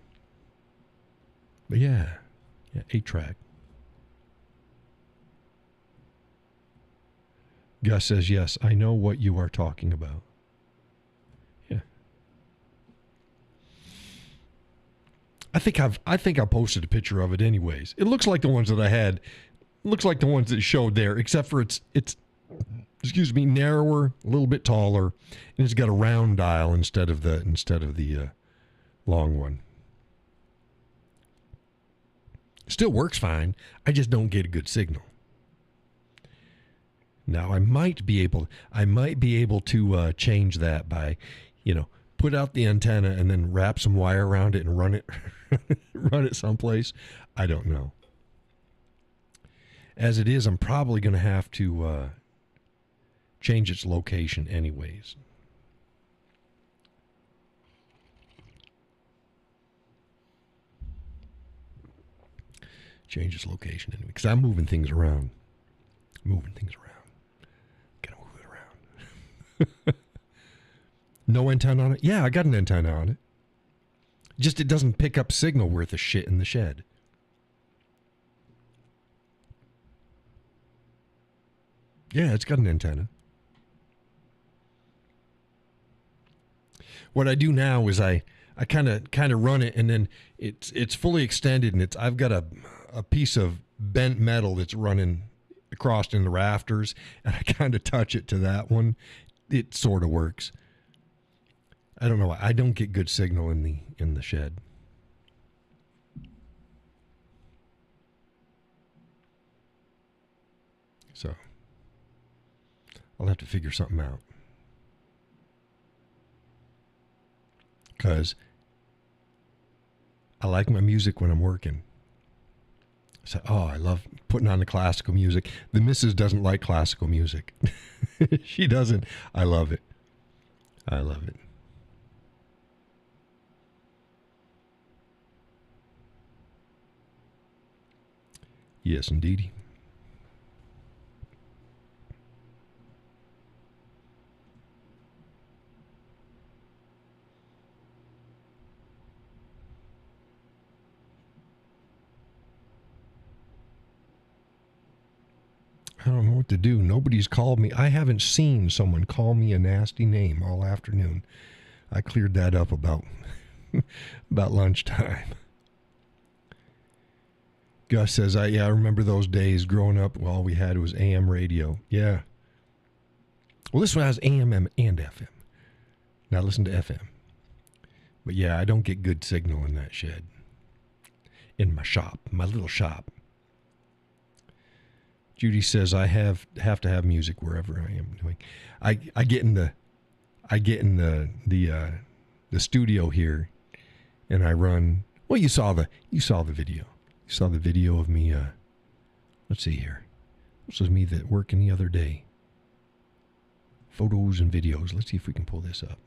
But yeah, 8-track. Gus says, yes, I know what you are talking about. Yeah. I think I posted a picture of it anyways. It looks like the ones that I had. Looks like the ones that showed there, except for it's narrower, a little bit taller, and it's got a round dial instead of the long one. Still works fine. I just don't get a good signal. Now I might be able to change that by, put out the antenna and then wrap some wire around it and run it someplace. I don't know. As it is, I'm probably going to have to change its location anyways. Change its location anyway, because I'm moving things around. Gotta move it around. No antenna on it? Yeah, I got an antenna on it. Just it doesn't pick up signal worth of shit in the shed. Yeah, it's got an antenna. What I do now is I kind of run it, and then it's fully extended, and I've got a piece of bent metal that's running across in the rafters, and I kind of touch it to that one. It sort of works. I don't know. I don't get good signal in the shed. I'll have to figure something out. Because I like my music when I'm working. So, I love putting on the classical music. The missus doesn't like classical music. She doesn't. I love it. I love it. Yes, indeedy. I don't know what to do. Nobody's called me. I haven't seen someone call me a nasty name all afternoon. I cleared that up about lunchtime. Gus says, I remember those days growing up. Well, all we had was AM radio. Yeah. Well, this one has AM and FM. Now listen to FM. But yeah, I don't get good signal in that shed. In my shop, my little shop. Judy says I have to have music wherever I am doing. I get in the studio here, and I run. Well, you saw the video. You saw the video of me. Let's see here. This was me that working the other day. Photos and videos. Let's see if we can pull this up.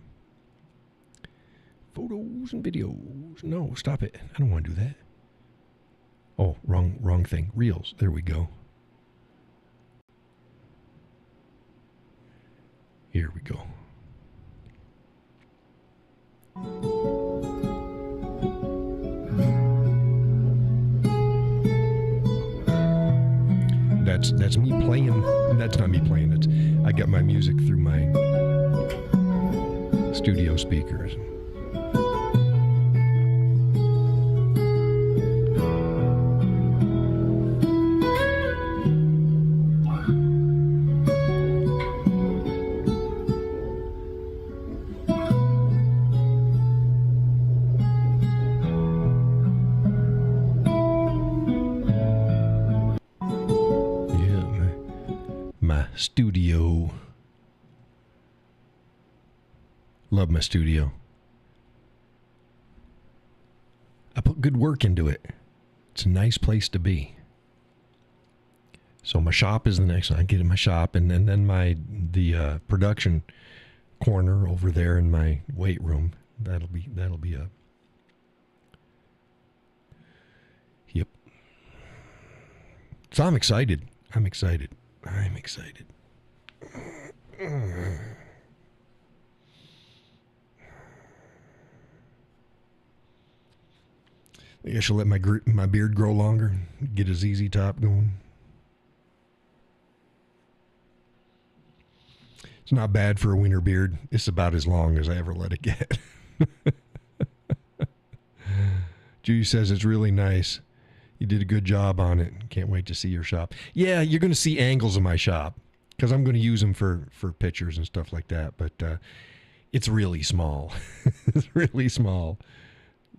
Photos and videos. No, stop it. I don't want to do that. Oh, wrong thing. Reels. There we go. Here we go. That's me playing. That's not me playing. I got my music through my studio speakers. Studio. Love my studio. I put good work into it. It's a nice place to be. So my shop is the next one. I get in my shop, and then the production corner over there in my weight room. That'll be a. Yep. So I'm excited. I'm excited. I guess I'll let my beard grow longer, get a ZZ Top going. It's not bad for a winter beard. It's about as long as I ever let it get. Judy says it's really nice. You did a good job on it. Can't wait to see your shop. Yeah, you're going to see angles of my shop because I'm going to use them for pictures and stuff like that. But it's really small. It's really small.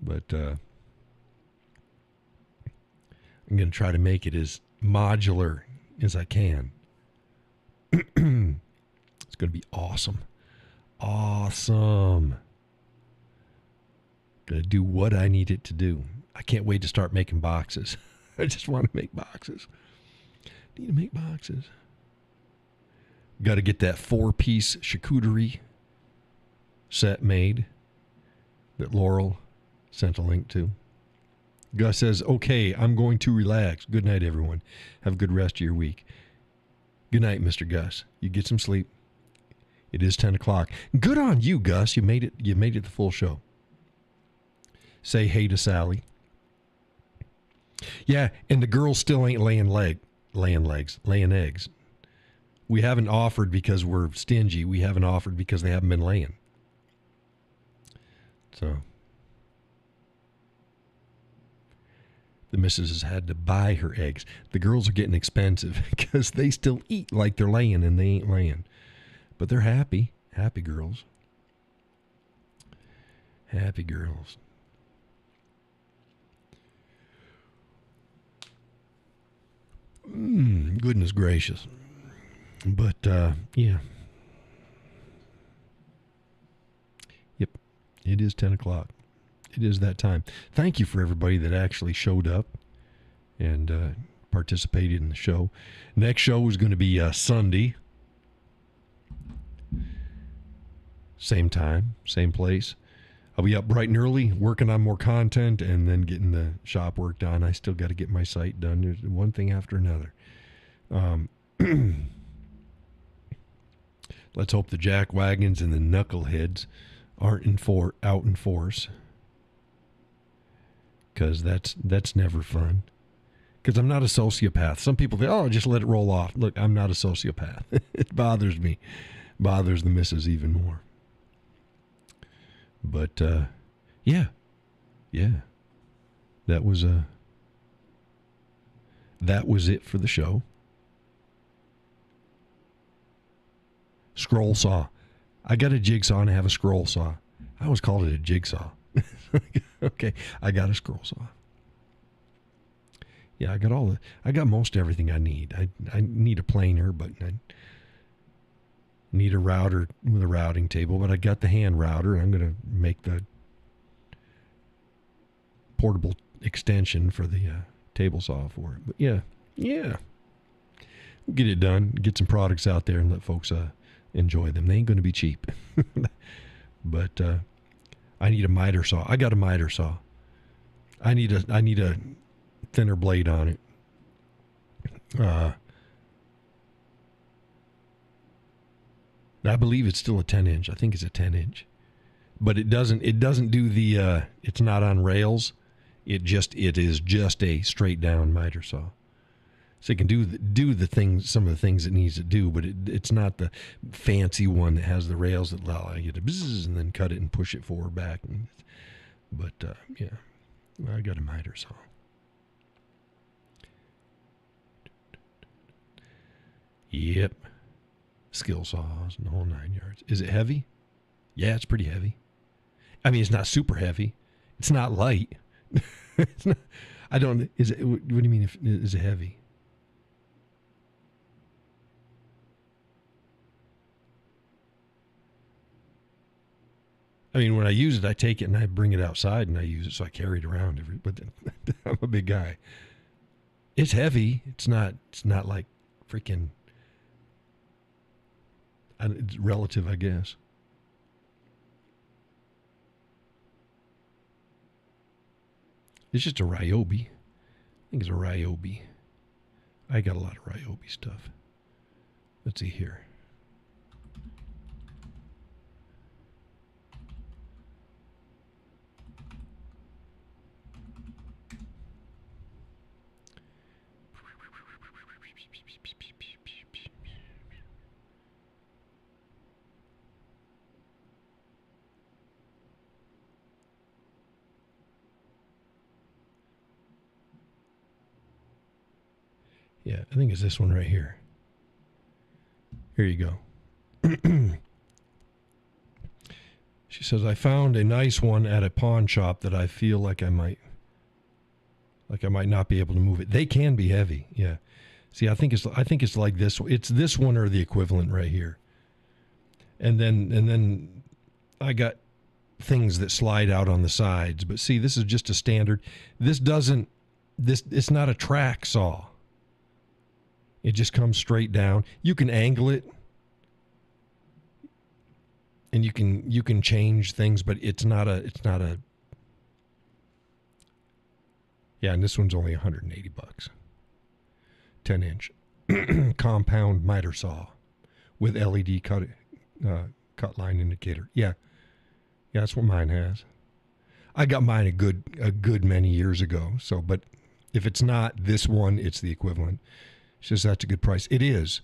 But I'm going to try to make it as modular as I can. It's going to be awesome. Awesome. Going to do what I need it to do. I can't wait to start making boxes. I just want to make boxes. Need to make boxes. Got to get that 4-piece charcuterie set made that Laurel sent a link to. Gus says, okay, I'm going to relax. Good night, everyone. Have a good rest of your week. Good night, Mr. Gus. You get some sleep. It is 10 o'clock. Good on you, Gus. You made it the full show. Say hey to Sally. Yeah, and the girls still ain't laying eggs. We haven't offered because we're stingy. We haven't offered because they haven't been laying. So the missus has had to buy her eggs. The girls are getting expensive because they still eat like they're laying and they ain't laying. But they're happy. Happy girls. Happy girls. Goodness gracious. But yeah. Yep. It is 10 o'clock. It is that time. Thank you for everybody that actually showed up and participated in the show. Next show is going to be Sunday. Same time, same place. I'll be up bright and early, working on more content, and then getting the shop work done. I still got to get my site done. There's one thing after another. Let's hope the jack wagons and the knuckleheads aren't out in force, because that's never fun. Because I'm not a sociopath. Some people think, oh, just let it roll off. Look, I'm not a sociopath. It bothers me. Bothers the missus even more. But, yeah. That was it for the show. Scroll saw. I got a jigsaw and I have a scroll saw. I always called it a jigsaw. Okay, I got a scroll saw. Yeah, I got most everything I need. I need a planer, but I need a router with a routing table, but I got the hand router. I'm going to make the portable extension for the table saw for it. But yeah. We'll get it done, get some products out there and let folks enjoy them. They ain't going to be cheap. But I need a miter saw. I got a miter saw. I need a thinner blade on it. I believe it's still a 10-inch. I think it's a 10-inch. But it doesn't do the it's not on rails. It is just a straight down miter saw. So it can do the things, some of the things it needs to do, but it's not the fancy one that has the rails that allow you to bzzz and then cut it and push it forward back. But yeah, I got a miter saw. Yep. Skill saws and the whole 9 yards. Is it heavy? Yeah, it's pretty heavy. I mean, it's not super heavy. It's not light. It's not, I don't. Is it? What do you mean? Is it heavy? I mean, when I use it, I take it and I bring it outside and I use it, so I carry it around. But I'm a big guy. It's heavy. It's not like freaking. It's relative, I guess. It's just a Ryobi. I think it's a Ryobi. I got a lot of Ryobi stuff. Let's see here. Yeah, I think it's this one right here. Here you go. She says, I found a nice one at a pawn shop that I feel like I might not be able to move it. They can be heavy, yeah. See, I think it's like this. It's this one or the equivalent right here. And then I got things that slide out on the sides. But see, this is just a standard. It's not a track saw. It just comes straight down. You can angle it, and you can change things, but it's not a. Yeah, and this one's only $180. 10-inch compound miter saw with LED cut line indicator. Yeah, that's what mine has. I got mine a good many years ago. So, but if it's not this one, it's the equivalent. She says that's a good price. It is,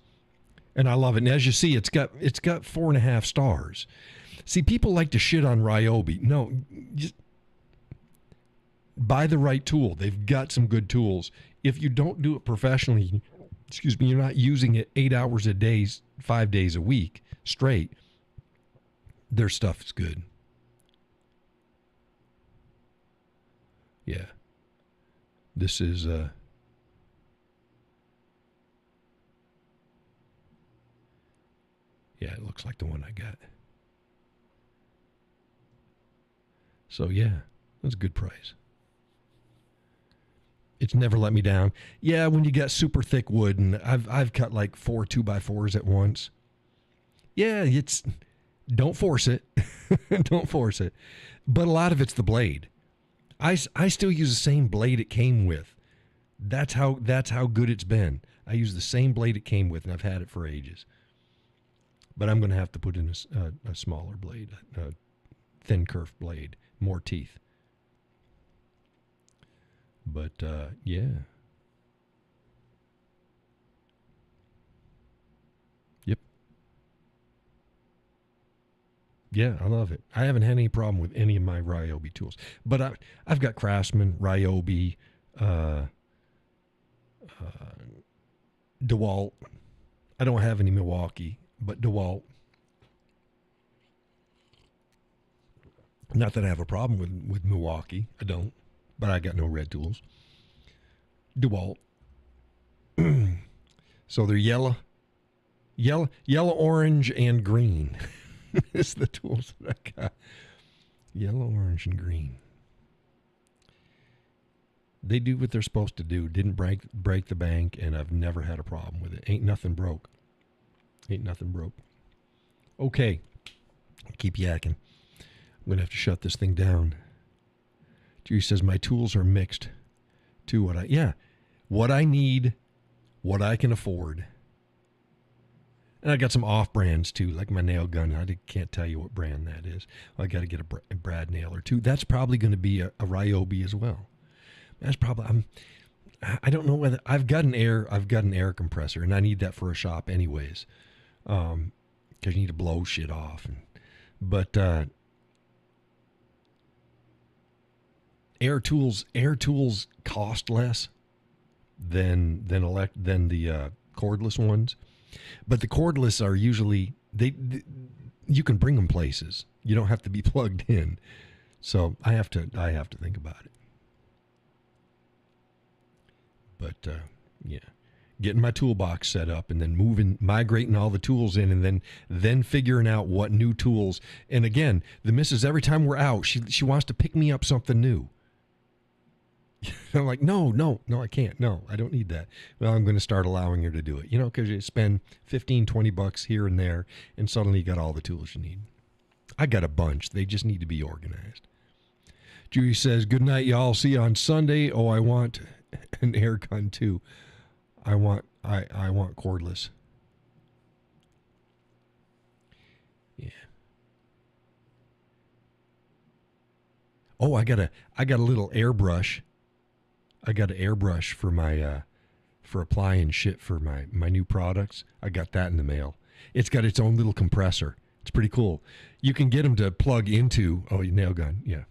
and I love it. And as you see, it's got 4.5 stars. See, people like to shit on Ryobi. No, just buy the right tool. They've got some good tools. If you don't do it professionally, you're not using it 8 hours a day, 5 days a week straight, their stuff is good. Yeah. This is Yeah, it looks like the one I got. So yeah, that's a good price. It's never let me down. Yeah, when you got super thick wood, and I've cut like 4 2x4s at once. Yeah, it's don't force it. Don't force it. But a lot of it's the blade. I still use the same blade it came with. That's how good it's been. I use the same blade it came with, and I've had it for ages. But I'm going to have to put in a smaller blade, a thin curved blade, more teeth. But yeah. Yep. Yeah, I love it. I haven't had any problem with any of my Ryobi tools. But I've got Craftsman, Ryobi, DeWalt. I don't have any Milwaukee, but DeWalt. Not that I have a problem with Milwaukee. I don't. But I got no red tools. DeWalt. So they're yellow, orange, and green. It's the tools that I got. Yellow, orange, and green. They do what they're supposed to do. Didn't break the bank, and I've never had a problem with it. Ain't nothing broke. Okay. Keep yakking. I'm going to have to shut this thing down. Judy says, my tools are mixed to what I need, what I can afford. And I got some off brands too, like my nail gun. I can't tell you what brand that is. I got to get a Brad nail or two. That's probably going to be a Ryobi as well. That's probably, I don't know whether I've got an air compressor, and I need that for a shop anyways. Because you need to blow shit off. But air tools cost less than the cordless ones, but the cordless are usually they you can bring them places. You don't have to be plugged in. So I have to think about it. But yeah, getting my toolbox set up and then migrating all the tools in, and then figuring out what new tools. And again, the missus, every time we're out, she wants to pick me up something new. I'm like, no, I can't. No, I don't need that. Well, I'm going to start allowing her to do it, because you spend $15-20 here and there, and suddenly you got all the tools you need. I got a bunch. They just need to be organized. Judy says, good night, y'all. See you on Sunday. Oh, I want an air gun too. I want cordless. Yeah. Oh, I got a little airbrush. I got an airbrush for my for applying shit for my new products. I got that in the mail. It's got its own little compressor. It's pretty cool. You can get them to plug into your nail gun. Yeah.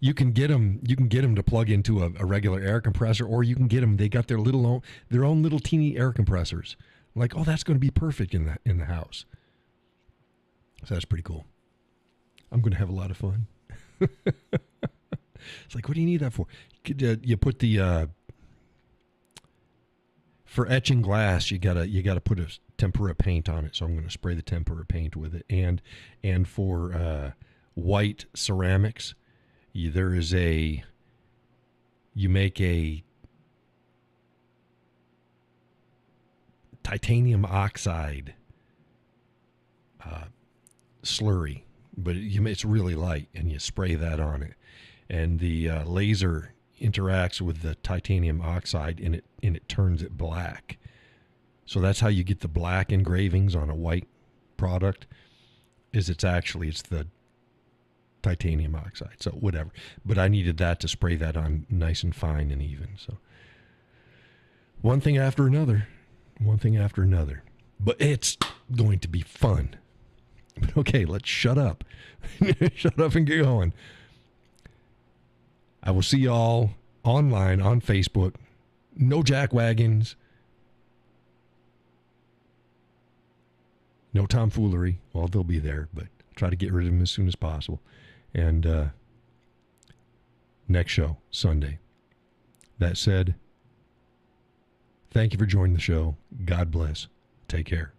You can get them to plug into a regular air compressor, or you can get them. They got their own little teeny air compressors. Like, that's going to be perfect in the house. So that's pretty cool. I'm going to have a lot of fun. It's like, what do you need that for? You put the for etching glass. You gotta put a tempera paint on it. So I'm going to spray the tempera paint with it, and for white ceramics. You make a titanium oxide slurry, but it's really light, and you spray that on it, and the laser interacts with the titanium oxide, and it turns it black. So that's how you get the black engravings on a white product. It's the titanium oxide. So whatever. But I needed that to spray that on nice and fine and even. So one thing after another. But it's going to be fun. But okay, let's shut up. Shut up and get going. I will see y'all online on Facebook. No jackwagons. No tomfoolery. Well, they'll be there, but try to get rid of them as soon as possible. And next show, Sunday. That said, thank you for joining the show. God bless. Take care.